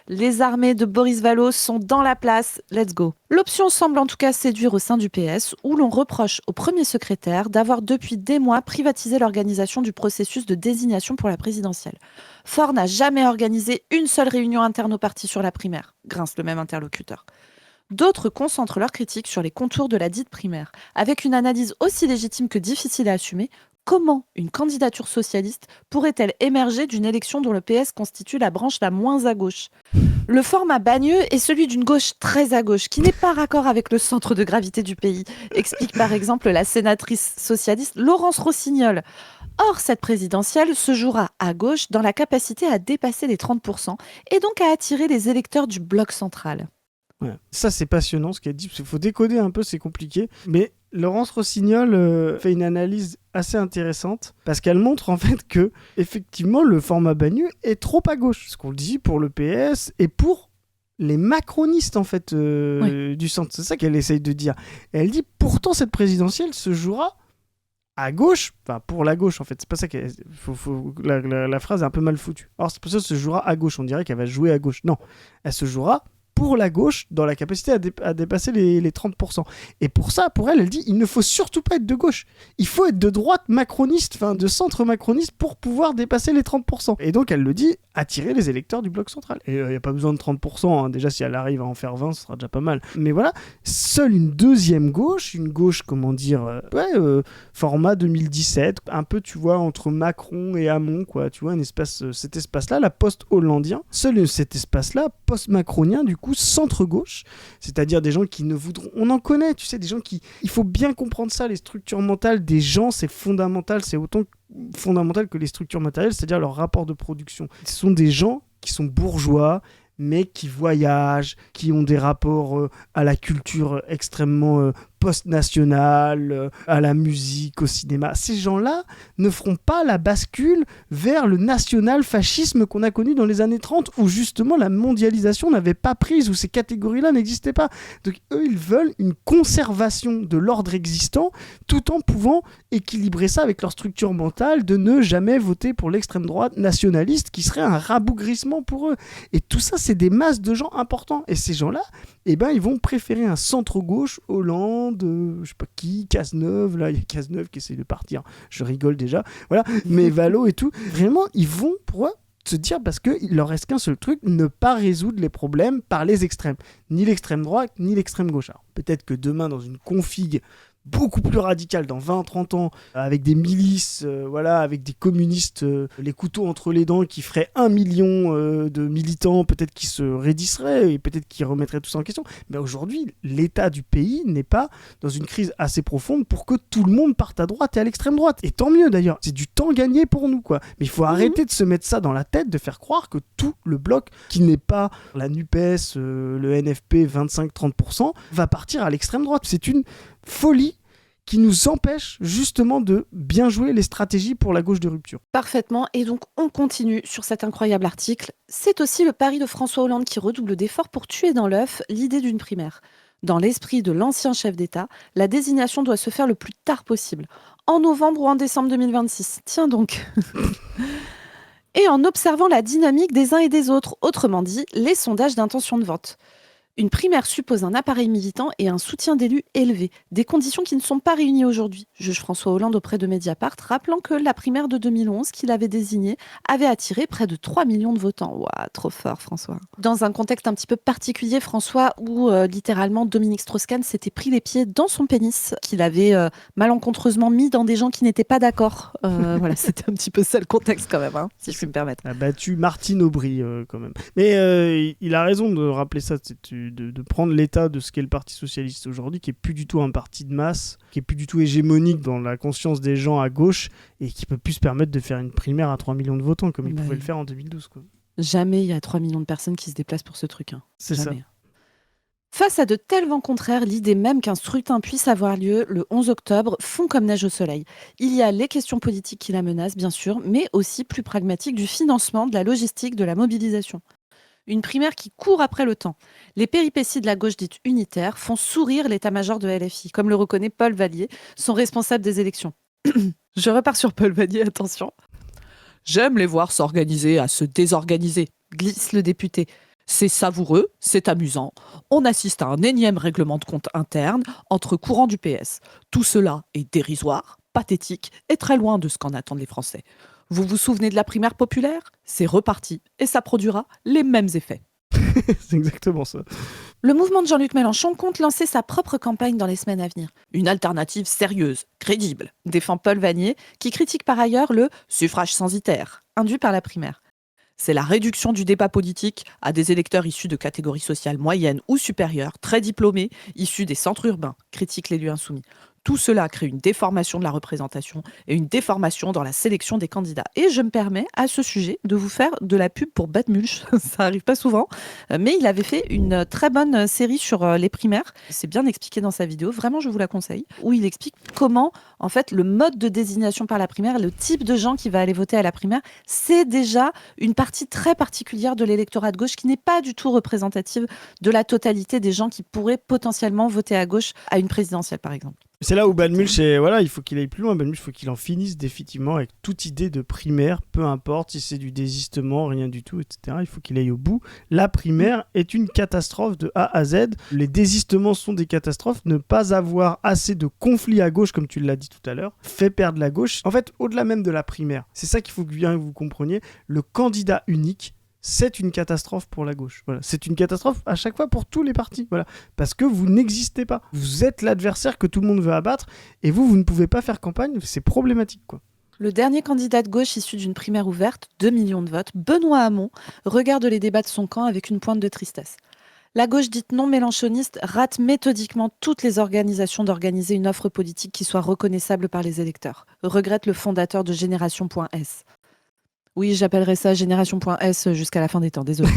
les armées de Boris Vallaud sont dans la place, let's go. L'option semble en tout cas séduire au sein du PS, où l'on reproche au premier secrétaire d'avoir depuis des mois privatisé l'organisation du processus de désignation pour la présidentielle. Faure n'a jamais organisé une seule réunion interne au parti sur la primaire, grince le même interlocuteur. D'autres concentrent leurs critiques sur les contours de la dite primaire, avec une analyse aussi légitime que difficile à assumer. Comment une candidature socialiste pourrait-elle émerger d'une élection dont le PS constitue la branche la moins à gauche ? Le format bagneux est celui d'une gauche très à gauche, qui n'est pas raccord avec le centre de gravité du pays, explique par exemple la sénatrice socialiste Laurence Rossignol. Or, cette présidentielle se jouera à gauche dans la capacité à dépasser les 30% et donc à attirer les électeurs du bloc central. Ouais. Ça, c'est passionnant ce qu'elle dit, parce qu'il faut décoder un peu, c'est compliqué. Mais Laurence Rossignol fait une analyse assez intéressante, parce qu'elle montre en fait que, effectivement, le format bagneux est trop à gauche. Ce qu'on dit pour le PS et pour les macronistes, en fait, du centre. C'est ça qu'elle essaye de dire. Et elle dit, pourtant, cette présidentielle se jouera à gauche, enfin pour la gauche en fait, c'est pas ça qu'elle... La phrase est un peu mal foutue. Alors c'est pour ça qu'elle se jouera à gauche, on dirait qu'elle va jouer à gauche. Non, elle se jouera pour la gauche dans la capacité à dépasser les 30%. Et pour ça, pour elle, elle dit, il ne faut surtout pas être de gauche. Il faut être de droite macroniste, enfin de centre macroniste pour pouvoir dépasser les 30%. Et donc elle le dit, attirer les électeurs du bloc central. Et il n'y a pas besoin de 30%, hein. Déjà si elle arrive à en faire 20, ce sera déjà pas mal. Mais voilà, seule une deuxième gauche, une gauche, comment dire, format 2017, un peu, tu vois, entre Macron et Hamon, quoi, tu vois, cet espace-là, la post-hollandien, seul cet espace-là, post-macronien, du coup, centre-gauche, c'est-à-dire des gens qui ne voudront... On en connaît, tu sais, des gens qui... Il faut bien comprendre ça, les structures mentales des gens, c'est fondamental, c'est autant fondamental que les structures matérielles, c'est-à-dire leur rapport de production. Ce sont des gens qui sont bourgeois, mais qui voyagent, qui ont des rapports à la culture extrêmement post-nationale, à la musique, au cinéma. Ces gens-là ne feront pas la bascule vers le national-fascisme qu'on a connu dans les années 30, où justement la mondialisation n'avait pas prise, où ces catégories-là n'existaient pas. Donc eux, ils veulent une conservation de l'ordre existant, tout en pouvant équilibrer ça avec leur structure mentale de ne jamais voter pour l'extrême droite nationaliste, qui serait un rabougrissement pour eux. Et tout ça, c'est des masses de gens importants. Et ces gens-là, eh ben, ils vont préférer un centre-gauche, Hollande, je sais pas qui, Cazeneuve, là, il y a Cazeneuve qui essaie de partir, je rigole déjà, voilà, mais Valo et tout, vraiment, ils vont pour se dire, parce qu'il leur reste qu'un seul truc, ne pas résoudre les problèmes par les extrêmes, ni l'extrême droite, ni l'extrême gauche. Alors, peut-être que demain, dans une config beaucoup plus radical dans 20-30 ans, avec des milices, voilà, avec des communistes, les couteaux entre les dents, qui feraient 1 million de militants, peut-être qui se raidisseraient et peut-être qui remettraient tout ça en question. Mais aujourd'hui, l'état du pays n'est pas dans une crise assez profonde pour que tout le monde parte à droite et à l'extrême droite. Et tant mieux d'ailleurs, c'est du temps gagné pour nous, quoi. Mais il faut arrêter de se mettre ça dans la tête, de faire croire que tout le bloc, qui n'est pas la NUPES, le NFP 25-30%, va partir à l'extrême droite. C'est une folie qui nous empêche justement de bien jouer les stratégies pour la gauche de rupture. Parfaitement, et donc on continue sur cet incroyable article. C'est aussi le pari de François Hollande qui redouble d'efforts pour tuer dans l'œuf l'idée d'une primaire. Dans l'esprit de l'ancien chef d'État, la désignation doit se faire le plus tard possible, en novembre ou en décembre 2026. Tiens donc. Et en observant la dynamique des uns et des autres, autrement dit, les sondages d'intention de vote. Une primaire suppose un appareil militant et un soutien d'élus élevé, des conditions qui ne sont pas réunies aujourd'hui, juge François Hollande auprès de Mediapart, rappelant que la primaire de 2011 qu'il avait désignée avait attiré près de 3 millions de votants. Ouah, trop fort François. Dans un contexte un petit peu particulier, François, où littéralement Dominique Strauss-Kahn s'était pris les pieds dans son pénis, qu'il avait malencontreusement mis dans des gens qui n'étaient pas d'accord. Voilà, c'était un petit peu ça le contexte quand même, hein, si je puis me permettre. A battu Martine Aubry quand même. Mais il a raison de rappeler ça, de prendre l'état de ce qu'est le Parti Socialiste aujourd'hui, qui est plus du tout un parti de masse, qui est plus du tout hégémonique dans la conscience des gens à gauche, et qui peut plus se permettre de faire une primaire à 3 millions de votants, comme il pouvait le faire en 2012. Quoi. Jamais il y a 3 millions de personnes qui se déplacent pour ce truc. Hein. C'est Jamais. ça. Face à de tels vents contraires, l'idée même qu'un scrutin puisse avoir lieu le 11 octobre fond comme neige au soleil. Il y a les questions politiques qui la menacent, bien sûr, mais aussi plus pragmatiques du financement, de la logistique, de la mobilisation. Une primaire qui court après le temps. Les péripéties de la gauche dite unitaire font sourire l'état-major de LFI, comme le reconnaît Paul Vallier, son responsable des élections. Je repars sur Paul Vallier, attention. J'aime les voir s'organiser à se désorganiser, glisse le député. C'est savoureux, c'est amusant. On assiste à un énième règlement de compte interne entre courants du PS. Tout cela est dérisoire, pathétique et très loin de ce qu'en attendent les Français. Vous vous souvenez de la primaire populaire ? C'est reparti et ça produira les mêmes effets. C'est exactement ça. Le mouvement de Jean-Luc Mélenchon compte lancer sa propre campagne dans les semaines à venir. Une alternative sérieuse, crédible, défend Paul Vallier, qui critique par ailleurs le suffrage censitaire, induit par la primaire. C'est la réduction du débat politique à des électeurs issus de catégories sociales moyennes ou supérieures, très diplômés, issus des centres urbains, critique l'élu insoumis. Tout cela crée une déformation de la représentation et une déformation dans la sélection des candidats. Et je me permets, à ce sujet, de vous faire de la pub pour Batmulch. Ça arrive pas souvent, mais il avait fait une très bonne série sur les primaires. C'est bien expliqué dans sa vidéo, vraiment je vous la conseille, où il explique comment, en fait, le mode de désignation par la primaire, le type de gens qui va aller voter à la primaire, c'est déjà une partie très particulière de l'électorat de gauche qui n'est pas du tout représentative de la totalité des gens qui pourraient potentiellement voter à gauche à une présidentielle, par exemple. C'est là où Badmulch, il faut qu'il aille plus loin. Badmulch, il faut qu'il en finisse définitivement avec toute idée de primaire, peu importe si c'est du désistement, rien du tout, etc. Il faut qu'il aille au bout. La primaire est une catastrophe de A à Z. Les désistements sont des catastrophes. Ne pas avoir assez de conflits à gauche, comme tu l'as dit tout à l'heure, fait perdre la gauche. En fait, au-delà même de la primaire, c'est ça qu'il faut bien que vous compreniez. Le candidat unique, c'est une catastrophe pour la gauche. Voilà. C'est une catastrophe à chaque fois pour tous les partis. Voilà. Parce que vous n'existez pas. Vous êtes l'adversaire que tout le monde veut abattre et vous ne pouvez pas faire campagne. C'est problématique, quoi. Le dernier candidat de gauche issu d'une primaire ouverte, 2 millions de votes, Benoît Hamon, regarde les débats de son camp avec une pointe de tristesse. La gauche dite non mélenchoniste rate méthodiquement toutes les organisations d'organiser une offre politique qui soit reconnaissable par les électeurs, regrette le fondateur de Génération.s. Oui, j'appellerai ça génération.s jusqu'à la fin des temps, désolé.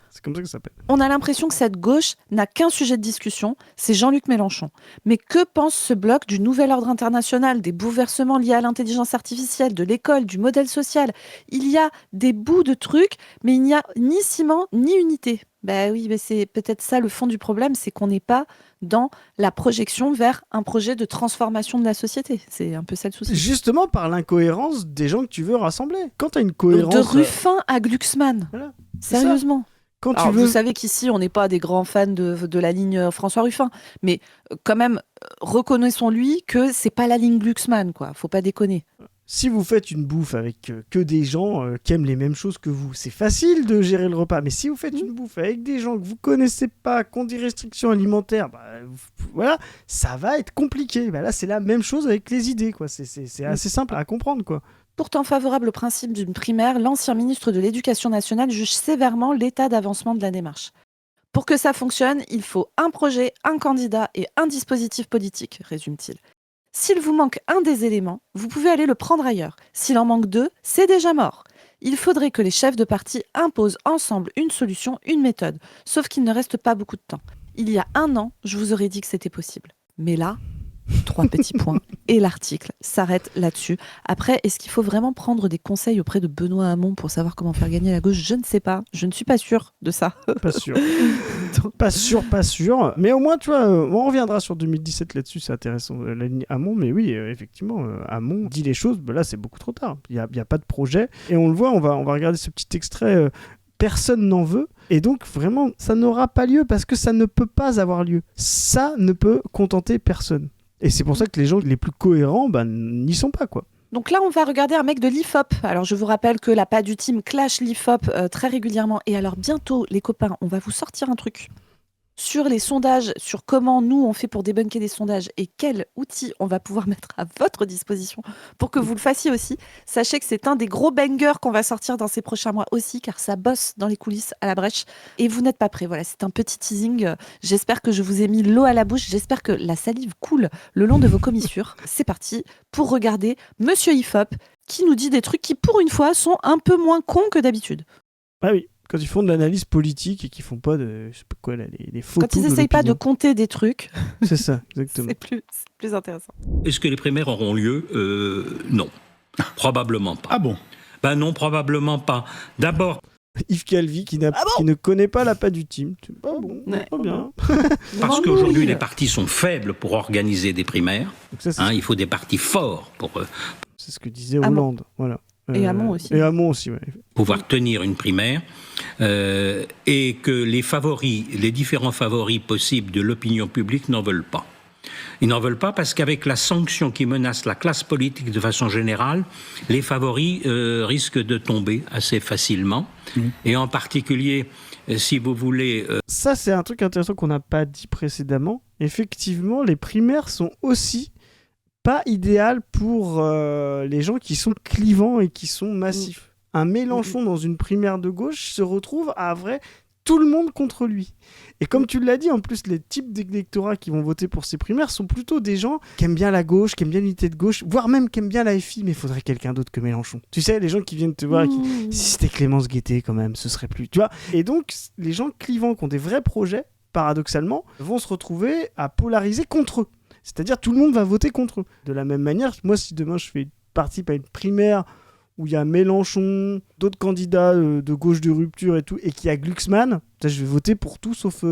C'est comme ça que ça s'appelle. On a l'impression que cette gauche n'a qu'un sujet de discussion, c'est Jean-Luc Mélenchon. Mais que pense ce bloc du nouvel ordre international, des bouleversements liés à l'intelligence artificielle, de l'école, du modèle social? Il y a des bouts de trucs, mais il n'y a ni ciment ni unité. Ben oui, mais c'est peut-être ça le fond du problème, c'est qu'on n'est pas dans la projection vers un projet de transformation de la société. C'est un peu ça le souci. Justement par l'incohérence des gens que tu veux rassembler. Quand tu as une cohérence... De Ruffin à Glucksmann. Voilà. Sérieusement. Quand Alors, tu veux... vous savez qu'ici, on n'est pas des grands fans de la ligne François Ruffin, mais quand même, reconnaissons-lui que c'est pas la ligne Glucksmann, quoi. Faut pas déconner. Si vous faites une bouffe avec que des gens qui aiment les mêmes choses que vous, c'est facile de gérer le repas. Mais si vous faites une bouffe avec des gens que vous connaissez pas, qui ont des restrictions alimentaires, voilà, ça va être compliqué. Là, c'est la même chose avec les idées, quoi. C'est assez simple à comprendre, quoi. Pourtant favorable au principe d'une primaire, l'ancien ministre de l'Éducation nationale juge sévèrement l'état d'avancement de la démarche. Pour que ça fonctionne, il faut un projet, un candidat et un dispositif politique, résume-t-il. S'il vous manque un des éléments, vous pouvez aller le prendre ailleurs. S'il en manque deux, c'est déjà mort. Il faudrait que les chefs de parti imposent ensemble une solution, une méthode. Sauf qu'il ne reste pas beaucoup de temps. Il y a 1 an, je vous aurais dit que c'était possible. Mais là, 3 petits points. Et l'article s'arrête là-dessus. Après, est-ce qu'il faut vraiment prendre des conseils auprès de Benoît Hamon pour savoir comment faire gagner la gauche? Je ne sais pas. Je ne suis pas sûre de ça. Pas sûr. Pas sûr. Mais au moins, tu vois, on reviendra sur 2017 là-dessus, c'est intéressant, la ligne Hamon. Mais oui, effectivement, Hamon dit les choses. Là, c'est beaucoup trop tard. Il n'y a pas de projet. Et on le voit, on va regarder ce petit extrait. Personne n'en veut. Et donc, vraiment, ça n'aura pas lieu parce que ça ne peut pas avoir lieu. Ça ne peut contenter personne. Et c'est pour ça que les gens les plus cohérents n'y sont pas, quoi. Donc là, on va regarder un mec de l'IFOP. Alors, je vous rappelle que la PADU Team clash l'IFOP très régulièrement. Et alors, bientôt, les copains, on va vous sortir un truc sur les sondages, sur comment nous, on fait pour débunker des sondages et quels outils on va pouvoir mettre à votre disposition pour que vous le fassiez aussi. Sachez que c'est un des gros bangers qu'on va sortir dans ces prochains mois aussi, car ça bosse dans les coulisses à la brèche. Et vous n'êtes pas prêts. Voilà, c'est un petit teasing. J'espère que je vous ai mis l'eau à la bouche. J'espère que la salive coule le long de vos commissures. C'est parti pour regarder Monsieur IFOP qui nous dit des trucs qui, pour une fois, sont un peu moins cons que d'habitude. Ah oui. Quand ils font de l'analyse politique et qu'ils font pas de, je sais pas quoi, les photos. Quand ils n'essayent pas de compter des trucs. C'est ça, exactement. c'est plus intéressant. Est-ce que les primaires auront lieu? Non. Probablement pas. Ah bon? Non, probablement pas. D'abord... Yves Calvi qui ne connaît pas la PADU Team. Ah bon, pas bien. Parce qu'aujourd'hui, les partis sont faibles pour organiser des primaires. Ça, il faut des partis forts pour... C'est ce que disait Hollande. Voilà. Et Hamon aussi. Et Hamon aussi, ouais. Pouvoir tenir une primaire et que les différents favoris possibles de l'opinion publique n'en veulent pas. Ils n'en veulent pas parce qu'avec la sanction qui menace la classe politique de façon générale, les favoris risquent de tomber assez facilement. Et en particulier, si vous voulez... Ça, c'est un truc intéressant qu'on n'a pas dit précédemment. Effectivement, les primaires sont aussi pas idéales pour les gens qui sont clivants et qui sont massifs. Un Mélenchon dans une primaire de gauche se retrouve à tout le monde contre lui. Et comme tu l'as dit, en plus, les types d'électorats qui vont voter pour ces primaires sont plutôt des gens qui aiment bien la gauche, qui aiment bien l'unité de gauche, voire même qui aiment bien la FI, mais il faudrait quelqu'un d'autre que Mélenchon. Tu sais, les gens qui viennent te voir, si c'était Clémence Guettet quand même, ce serait plus... Tu vois. Et donc, les gens clivants qui ont des vrais projets, paradoxalement, vont se retrouver à polariser contre eux. C'est-à-dire, tout le monde va voter contre eux. De la même manière, moi, si demain je participe à une primaire où il y a Mélenchon, d'autres candidats de gauche de rupture et tout, et qu'il y a Glucksmann, je vais voter pour tout sauf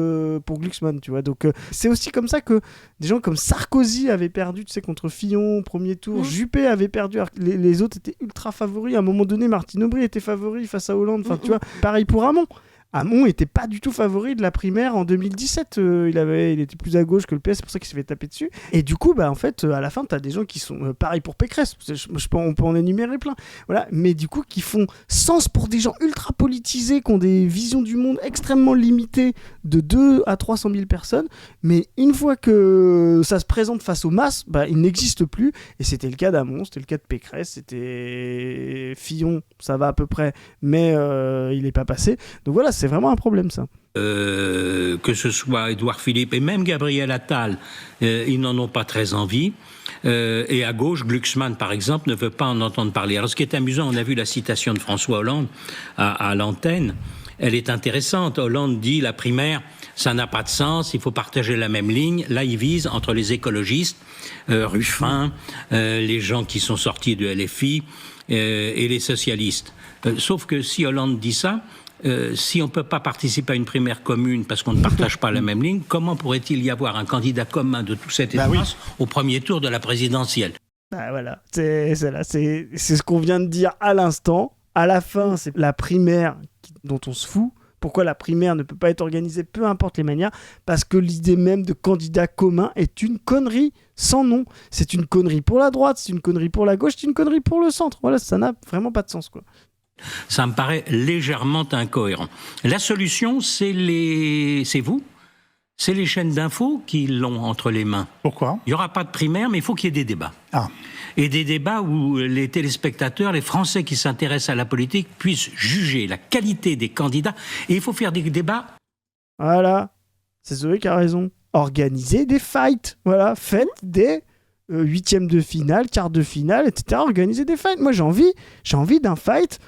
pour Glucksmann, tu vois. Donc c'est aussi comme ça que des gens comme Sarkozy avaient perdu, tu sais, contre Fillon au premier tour, Juppé avait perdu, alors que les autres étaient ultra favoris. À un moment donné, Martine Aubry était favori face à Hollande, enfin tu vois. Pareil pour Hamon. Hamon était pas du tout favori de la primaire en 2017. Il était plus à gauche que le PS, c'est pour ça qu'il s'est fait taper dessus. Et du coup, en fait, à la fin, t'as des gens qui sont pareil pour Pécresse. On peut en énumérer plein. Voilà. Mais du coup, qui font sens pour des gens ultra politisés, qui ont des visions du monde extrêmement limitées de 2 à 300 000 personnes. Mais une fois que ça se présente face aux masses, ils n'existent plus. Et c'était le cas d'Hamon, c'était le cas de Pécresse, c'était Fillon, ça va à peu près, mais il n'est pas passé. Donc voilà, c'est vraiment un problème, ça. Que ce soit Édouard Philippe et même Gabriel Attal, ils n'en ont pas très envie. Et à gauche, Glucksmann, par exemple, ne veut pas en entendre parler. Alors, ce qui est amusant, on a vu la citation de François Hollande à l'antenne. Elle est intéressante. Hollande dit la primaire, ça n'a pas de sens, il faut partager la même ligne. Là, il vise entre les écologistes, Ruffin, les gens qui sont sortis de LFI et les socialistes. Sauf que si Hollande dit ça, si on ne peut pas participer à une primaire commune parce qu'on ne partage pas la même ligne, comment pourrait-il y avoir un candidat commun de tout cet espace au premier tour de la présidentielle ? Voilà, c'est ce qu'on vient de dire à l'instant. À la fin, c'est la primaire dont on se fout. Pourquoi la primaire ne peut pas être organisée, peu importe les manières, parce que l'idée même de candidat commun est une connerie sans nom. C'est une connerie pour la droite, c'est une connerie pour la gauche, c'est une connerie pour le centre. Voilà, ça n'a vraiment pas de sens, quoi. Ça me paraît légèrement incohérent. La solution, c'est vous. C'est les chaînes d'infos qui l'ont entre les mains. Pourquoi ? Il n'y aura pas de primaire, mais il faut qu'il y ait des débats. Et des débats où les téléspectateurs, les Français qui s'intéressent à la politique puissent juger la qualité des candidats. Et il faut faire des débats. Voilà, c'est Zoé qui a raison. Organisez des fights. Voilà, faites des huitièmes de finale, quarts de finale, etc. Organisez des fights. Moi, j'ai envie d'un fight.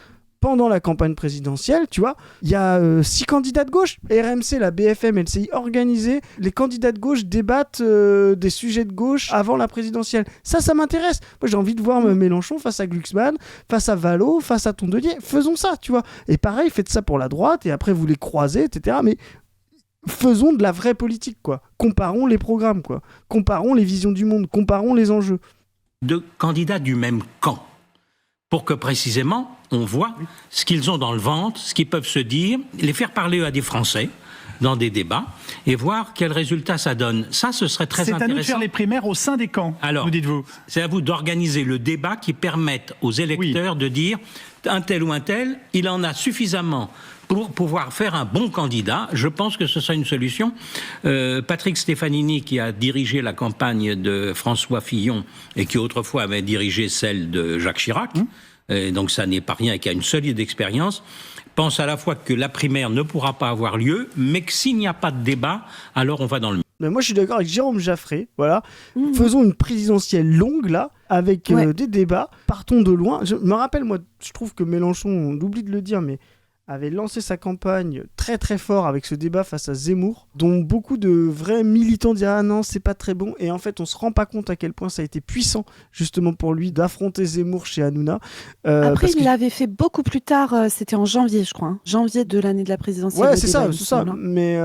Pendant la campagne présidentielle, tu vois, il y a 6 candidats de gauche. RMC, la BFM, LCI, organisés. Les candidats de gauche débattent des sujets de gauche avant la présidentielle. Ça m'intéresse. Moi, j'ai envie de voir Mélenchon face à Glucksmann, face à Vallot, face à Tondelier. Faisons ça, tu vois. Et pareil, faites ça pour la droite, et après, vous les croisez, etc. Mais faisons de la vraie politique, quoi. Comparons les programmes, quoi. Comparons les visions du monde, comparons les enjeux. De candidats du même camp. Pour que précisément, on voit ce qu'ils ont dans le ventre, ce qu'ils peuvent se dire, les faire parler à des Français dans des débats et voir quel résultat ça donne. Ça, ce serait très intéressant. C'est à nous de faire les primaires au sein des camps, alors, nous dites-vous. C'est à vous d'organiser le débat qui permette aux électeurs de dire un tel ou un tel, il en a suffisamment pour pouvoir faire un bon candidat. Je pense que ce serait une solution. Patrick Stefanini, qui a dirigé la campagne de François Fillon et qui autrefois avait dirigé celle de Jacques Chirac, donc ça n'est pas rien et qui a une solide expérience, pense à la fois que la primaire ne pourra pas avoir lieu, mais que s'il n'y a pas de débat, alors on va dans le mur. Mais moi, je suis d'accord avec Jérôme Jaffré. Voilà. Faisons une présidentielle longue, là, avec des débats. Partons de loin. Je me rappelle, moi, je trouve que Mélenchon, on oublie de le dire, mais avait lancé sa campagne très très fort avec ce débat face à Zemmour, dont beaucoup de vrais militants disaient « Ah non, c'est pas très bon ». Et en fait, on se rend pas compte à quel point ça a été puissant, justement pour lui, d'affronter Zemmour chez Hanouna. Après, il l'avait fait beaucoup plus tard, c'était en janvier, je crois. Janvier de l'année de la présidentielle. Ouais, c'est ça. Mais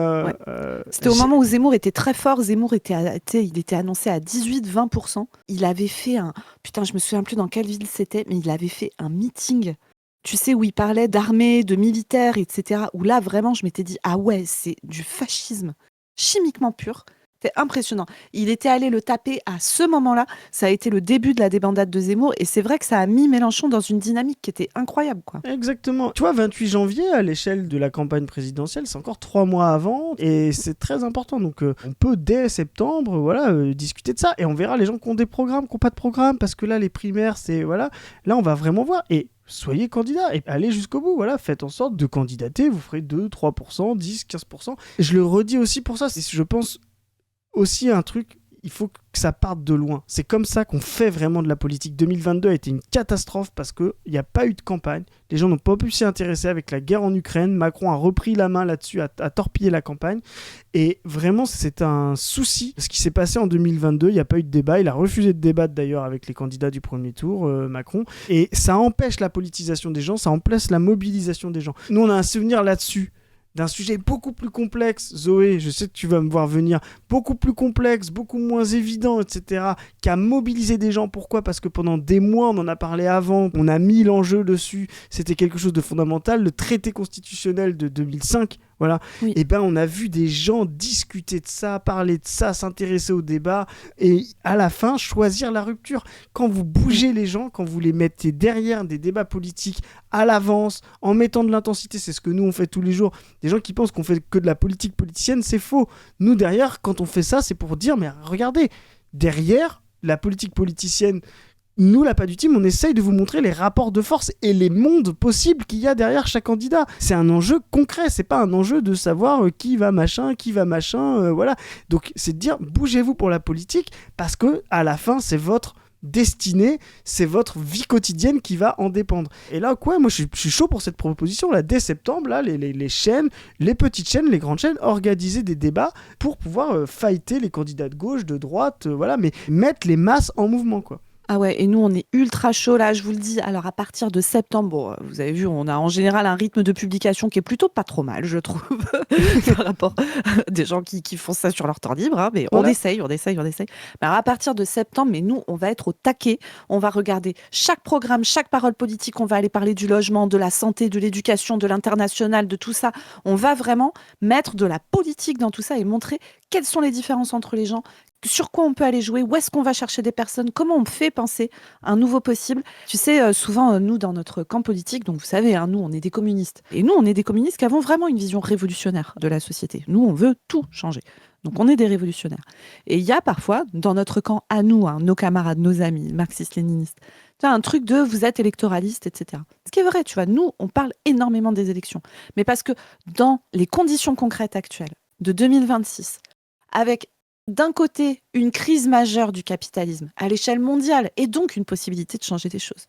c'était au moment où Zemmour était très fort. Zemmour il était annoncé à 18-20%. Il avait fait Putain, je me souviens plus dans quelle ville c'était, mais il avait fait un meeting. Tu sais, où il parlait d'armée, de militaires, etc. Où là, vraiment, je m'étais dit, ah ouais, c'est du fascisme chimiquement pur. C'était impressionnant. Il était allé le taper à ce moment-là. Ça a été le début de la débandade de Zemmour. Et c'est vrai que ça a mis Mélenchon dans une dynamique qui était incroyable, quoi. Exactement. Tu vois, 28 janvier, à l'échelle de la campagne présidentielle, c'est encore 3 mois avant. Et c'est très important. Donc, on peut, dès septembre, discuter de ça. Et on verra les gens qui ont des programmes, qui n'ont pas de programme. Parce que là, les primaires, c'est... Voilà. Là, on va vraiment voir. Et soyez candidat et allez jusqu'au bout, voilà, faites en sorte de candidater, vous ferez 2, 3%, 10, 15%. Et je le redis aussi pour ça, je pense aussi un truc, il faut que ça parte de loin. C'est comme ça qu'on fait vraiment de la politique. 2022 a été une catastrophe parce qu'il n'y a pas eu de campagne. Les gens n'ont pas pu s'y intéresser avec la guerre en Ukraine. Macron a repris la main là-dessus, a torpillé la campagne. Et vraiment, c'est un souci. Ce qui s'est passé en 2022, il n'y a pas eu de débat. Il a refusé de débattre d'ailleurs avec les candidats du premier tour, Macron. Et ça empêche la politisation des gens, ça empêche la mobilisation des gens. Nous, on a un souvenir là-dessus d'un sujet beaucoup plus complexe, Zoé, je sais que tu vas me voir venir, beaucoup plus complexe, beaucoup moins évident, etc., qui a mobilisé des gens. Pourquoi ? Parce que pendant des mois, on en a parlé avant, on a mis l'enjeu dessus, c'était quelque chose de fondamental, le traité constitutionnel de 2005, voilà. Oui. Et ben on a vu des gens discuter de ça, parler de ça, s'intéresser au débat et à la fin choisir la rupture. Quand vous bougez les gens, quand vous les mettez derrière des débats politiques à l'avance, en mettant de l'intensité, c'est ce que nous on fait tous les jours. Des gens qui pensent qu'on fait que de la politique politicienne, c'est faux. Nous derrière, quand on fait ça, c'est pour dire mais regardez, derrière la politique politicienne Nous, la Pas du Team, on essaye de vous montrer les rapports de force et les mondes possibles qu'il y a derrière chaque candidat. C'est un enjeu concret, c'est pas un enjeu de savoir qui va machin, voilà. Donc c'est de dire, bougez-vous pour la politique, parce que à la fin, c'est votre destinée, c'est votre vie quotidienne qui va en dépendre. Et là, moi je suis chaud pour cette proposition. Là, dès septembre, là, les chaînes, les petites chaînes, les grandes chaînes, organiser des débats pour pouvoir fighter les candidats de gauche, de droite, voilà, mais mettre les masses en mouvement, quoi. Ah ouais, et nous, on est ultra chaud là, je vous le dis. Alors, à partir de septembre, bon, vous avez vu, on a en général un rythme de publication qui est plutôt pas trop mal, je trouve, par rapport à des gens qui font ça sur leur temps libre, hein, mais Voilà. on essaye. Mais alors, à partir de septembre, mais nous, on va être au taquet. On va regarder chaque programme, chaque parole politique. On va aller parler du logement, de la santé, de l'éducation, de l'international, de tout ça. On va vraiment mettre de la politique dans tout ça et montrer quelles sont les différences entre les gens, sur quoi on peut aller jouer, où est-ce qu'on va chercher des personnes, comment on fait penser un nouveau possible. Tu sais, souvent, nous, dans notre camp politique, donc vous savez, hein, nous, on est des communistes. Et nous, on est des communistes qui avons vraiment une vision révolutionnaire de la société. Nous, on veut tout changer. Donc, on est des révolutionnaires. Et il y a parfois, dans notre camp, à nous, hein, nos camarades, nos amis, marxistes-léninistes, tu as un truc de vous êtes électoraliste, etc. Ce qui est vrai, tu vois, nous, on parle énormément des élections. Mais parce que dans les conditions concrètes actuelles de 2026, avec d'un côté une crise majeure du capitalisme à l'échelle mondiale et donc une possibilité de changer des choses,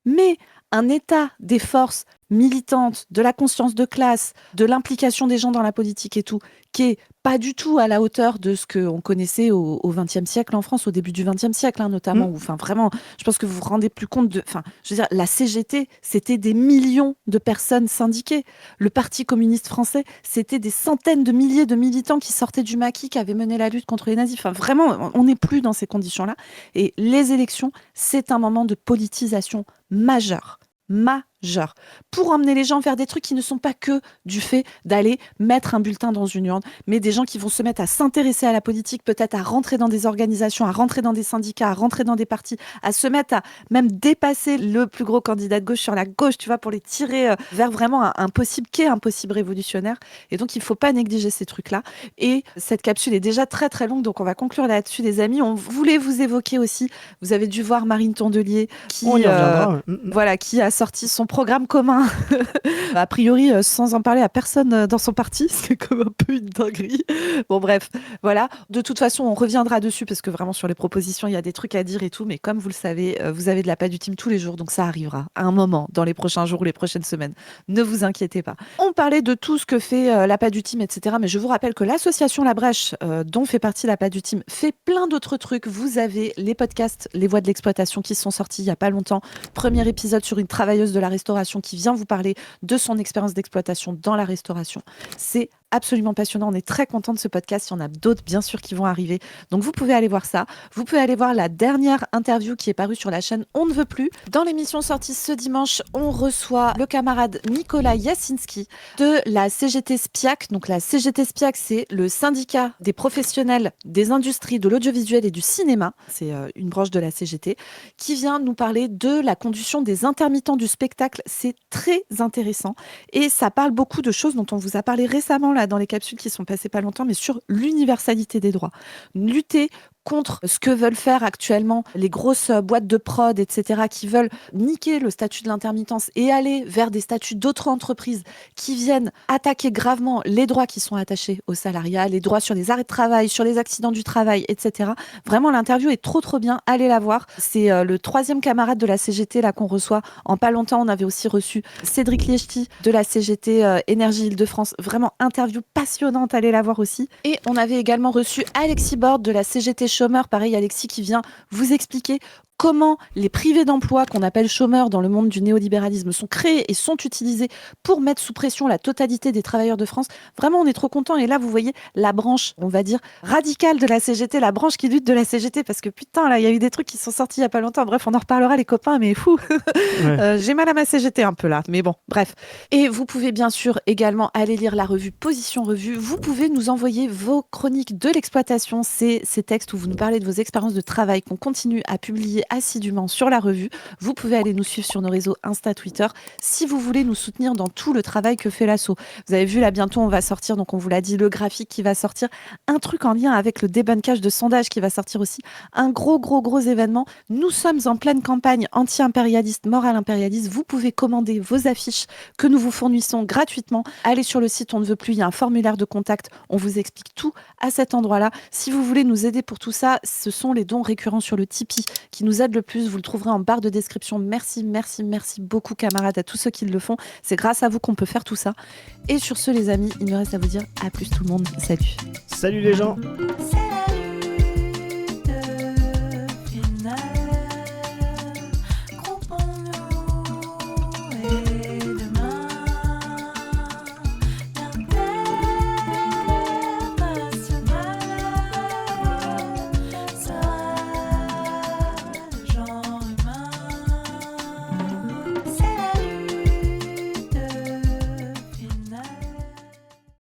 mais un état des forces militantes, de la conscience de classe, de l'implication des gens dans la politique et tout, qui est pas du tout à la hauteur de ce qu'on connaissait au XXe siècle en France, au début du XXe siècle, hein, notamment. Enfin, vraiment, je pense que vous vous rendez plus compte de... Enfin, je veux dire, la CGT, c'était des millions de personnes syndiquées. Le Parti communiste français, c'était des centaines de milliers de militants qui sortaient du maquis, qui avaient mené la lutte contre les nazis. Enfin, vraiment, on n'est plus dans ces conditions-là. Et les élections, c'est un moment de politisation majeure. Pour emmener les gens vers des trucs qui ne sont pas que du fait d'aller mettre un bulletin dans une urne, mais des gens qui vont se mettre à s'intéresser à la politique, peut-être à rentrer dans des organisations, à rentrer dans des syndicats, à rentrer dans des partis, à se mettre à même dépasser le plus gros candidat de gauche sur la gauche, tu vois, pour les tirer vers vraiment un possible révolutionnaire. Et donc, il ne faut pas négliger ces trucs-là. Et cette capsule est déjà très, très longue, donc on va conclure là-dessus, les amis. On voulait vous évoquer aussi, vous avez dû voir Marine Tondelier, qui, On y reviendra. voilà, qui a sorti son programme commun, a priori sans en parler à personne dans son parti, c'est comme un peu une dinguerie. Bon bref, voilà. De toute façon, on reviendra dessus parce que vraiment sur les propositions, il y a des trucs à dire et tout, mais comme vous le savez, vous avez de la Pas du Team tous les jours, donc ça arrivera à un moment dans les prochains jours ou les prochaines semaines. Ne vous inquiétez pas. On parlait de tout ce que fait la Pas du Team, etc. Mais je vous rappelle que l'association La Brèche, dont fait partie la Pas du Team, fait plein d'autres trucs. Vous avez les podcasts, les voix de l'exploitation qui sont sortis il y a pas longtemps. Premier épisode sur une travailleuse de la restauration qui vient vous parler de son expérience d'exploitation dans la restauration. C'est absolument passionnant. On est très content de ce podcast. Il y en a d'autres, bien sûr, qui vont arriver. Donc, vous pouvez aller voir ça. Vous pouvez aller voir la dernière interview qui est parue sur la chaîne On ne veut plus. Dans l'émission sortie ce dimanche, on reçoit le camarade Nicolas Jasinski de la CGT SPIAC. Donc, la CGT SPIAC, c'est le syndicat des professionnels des industries de l'audiovisuel et du cinéma. C'est une branche de la CGT qui vient nous parler de la condition des intermittents du spectacle. C'est très intéressant et ça parle beaucoup de choses dont on vous a parlé récemment là dans les capsules qui sont passées pas longtemps, mais sur l'universalité des droits. Lutter contre ce que veulent faire actuellement les grosses boîtes de prod, etc., qui veulent niquer le statut de l'intermittence et aller vers des statuts d'autres entreprises qui viennent attaquer gravement les droits qui sont attachés au salariat, les droits sur les arrêts de travail, sur les accidents du travail, etc. Vraiment, l'interview est trop bien. Allez la voir. C'est le 3e camarade de la CGT là qu'on reçoit. En pas longtemps, on avait aussi reçu Cédric Liechti de la CGT Énergie Île-de-France. Vraiment, interview passionnante. Allez la voir aussi. Et on avait également reçu Alexis Borde de la CGT Chômeurs, pareil Alexis qui vient vous expliquer comment les privés d'emploi qu'on appelle chômeurs dans le monde du néolibéralisme sont créés et sont utilisés pour mettre sous pression la totalité des travailleurs de France. Vraiment, on est trop contents. Et là, vous voyez la branche, on va dire, radicale de la CGT, la branche qui lutte de la CGT, parce que putain, là, il y a eu des trucs qui sont sortis il n'y a pas longtemps. Bref, on en reparlera, les copains, mais fou. Ouais. J'ai mal à ma CGT un peu là, mais bon, bref. Et vous pouvez bien sûr également aller lire la revue Position Revue. Vous pouvez nous envoyer vos chroniques de l'exploitation. C'est ces textes où vous nous parlez de vos expériences de travail qu'on continue à publier assidûment sur la revue. Vous pouvez aller nous suivre sur nos réseaux Insta, Twitter, si vous voulez nous soutenir dans tout le travail que fait l'asso. Vous avez vu, là, bientôt, on va sortir, donc on vous l'a dit, le graphique qui va sortir, un truc en lien avec le débunkage de sondage qui va sortir aussi, un gros événement. Nous sommes en pleine campagne anti-impérialiste, morale impérialiste. Vous pouvez commander vos affiches que nous vous fournissons gratuitement. Allez sur le site On ne veut plus, il y a un formulaire de contact, on vous explique tout à cet endroit-là. Si vous voulez nous aider pour tout ça, ce sont les dons récurrents sur le Tipeee qui nous aident le plus. Vous le trouverez en barre de description. Merci beaucoup, camarades, à tous ceux qui le font. C'est grâce à vous qu'on peut faire tout ça. Et sur ce, les amis, il me reste à vous dire à plus tout le monde. Salut. Salut les gens. C'est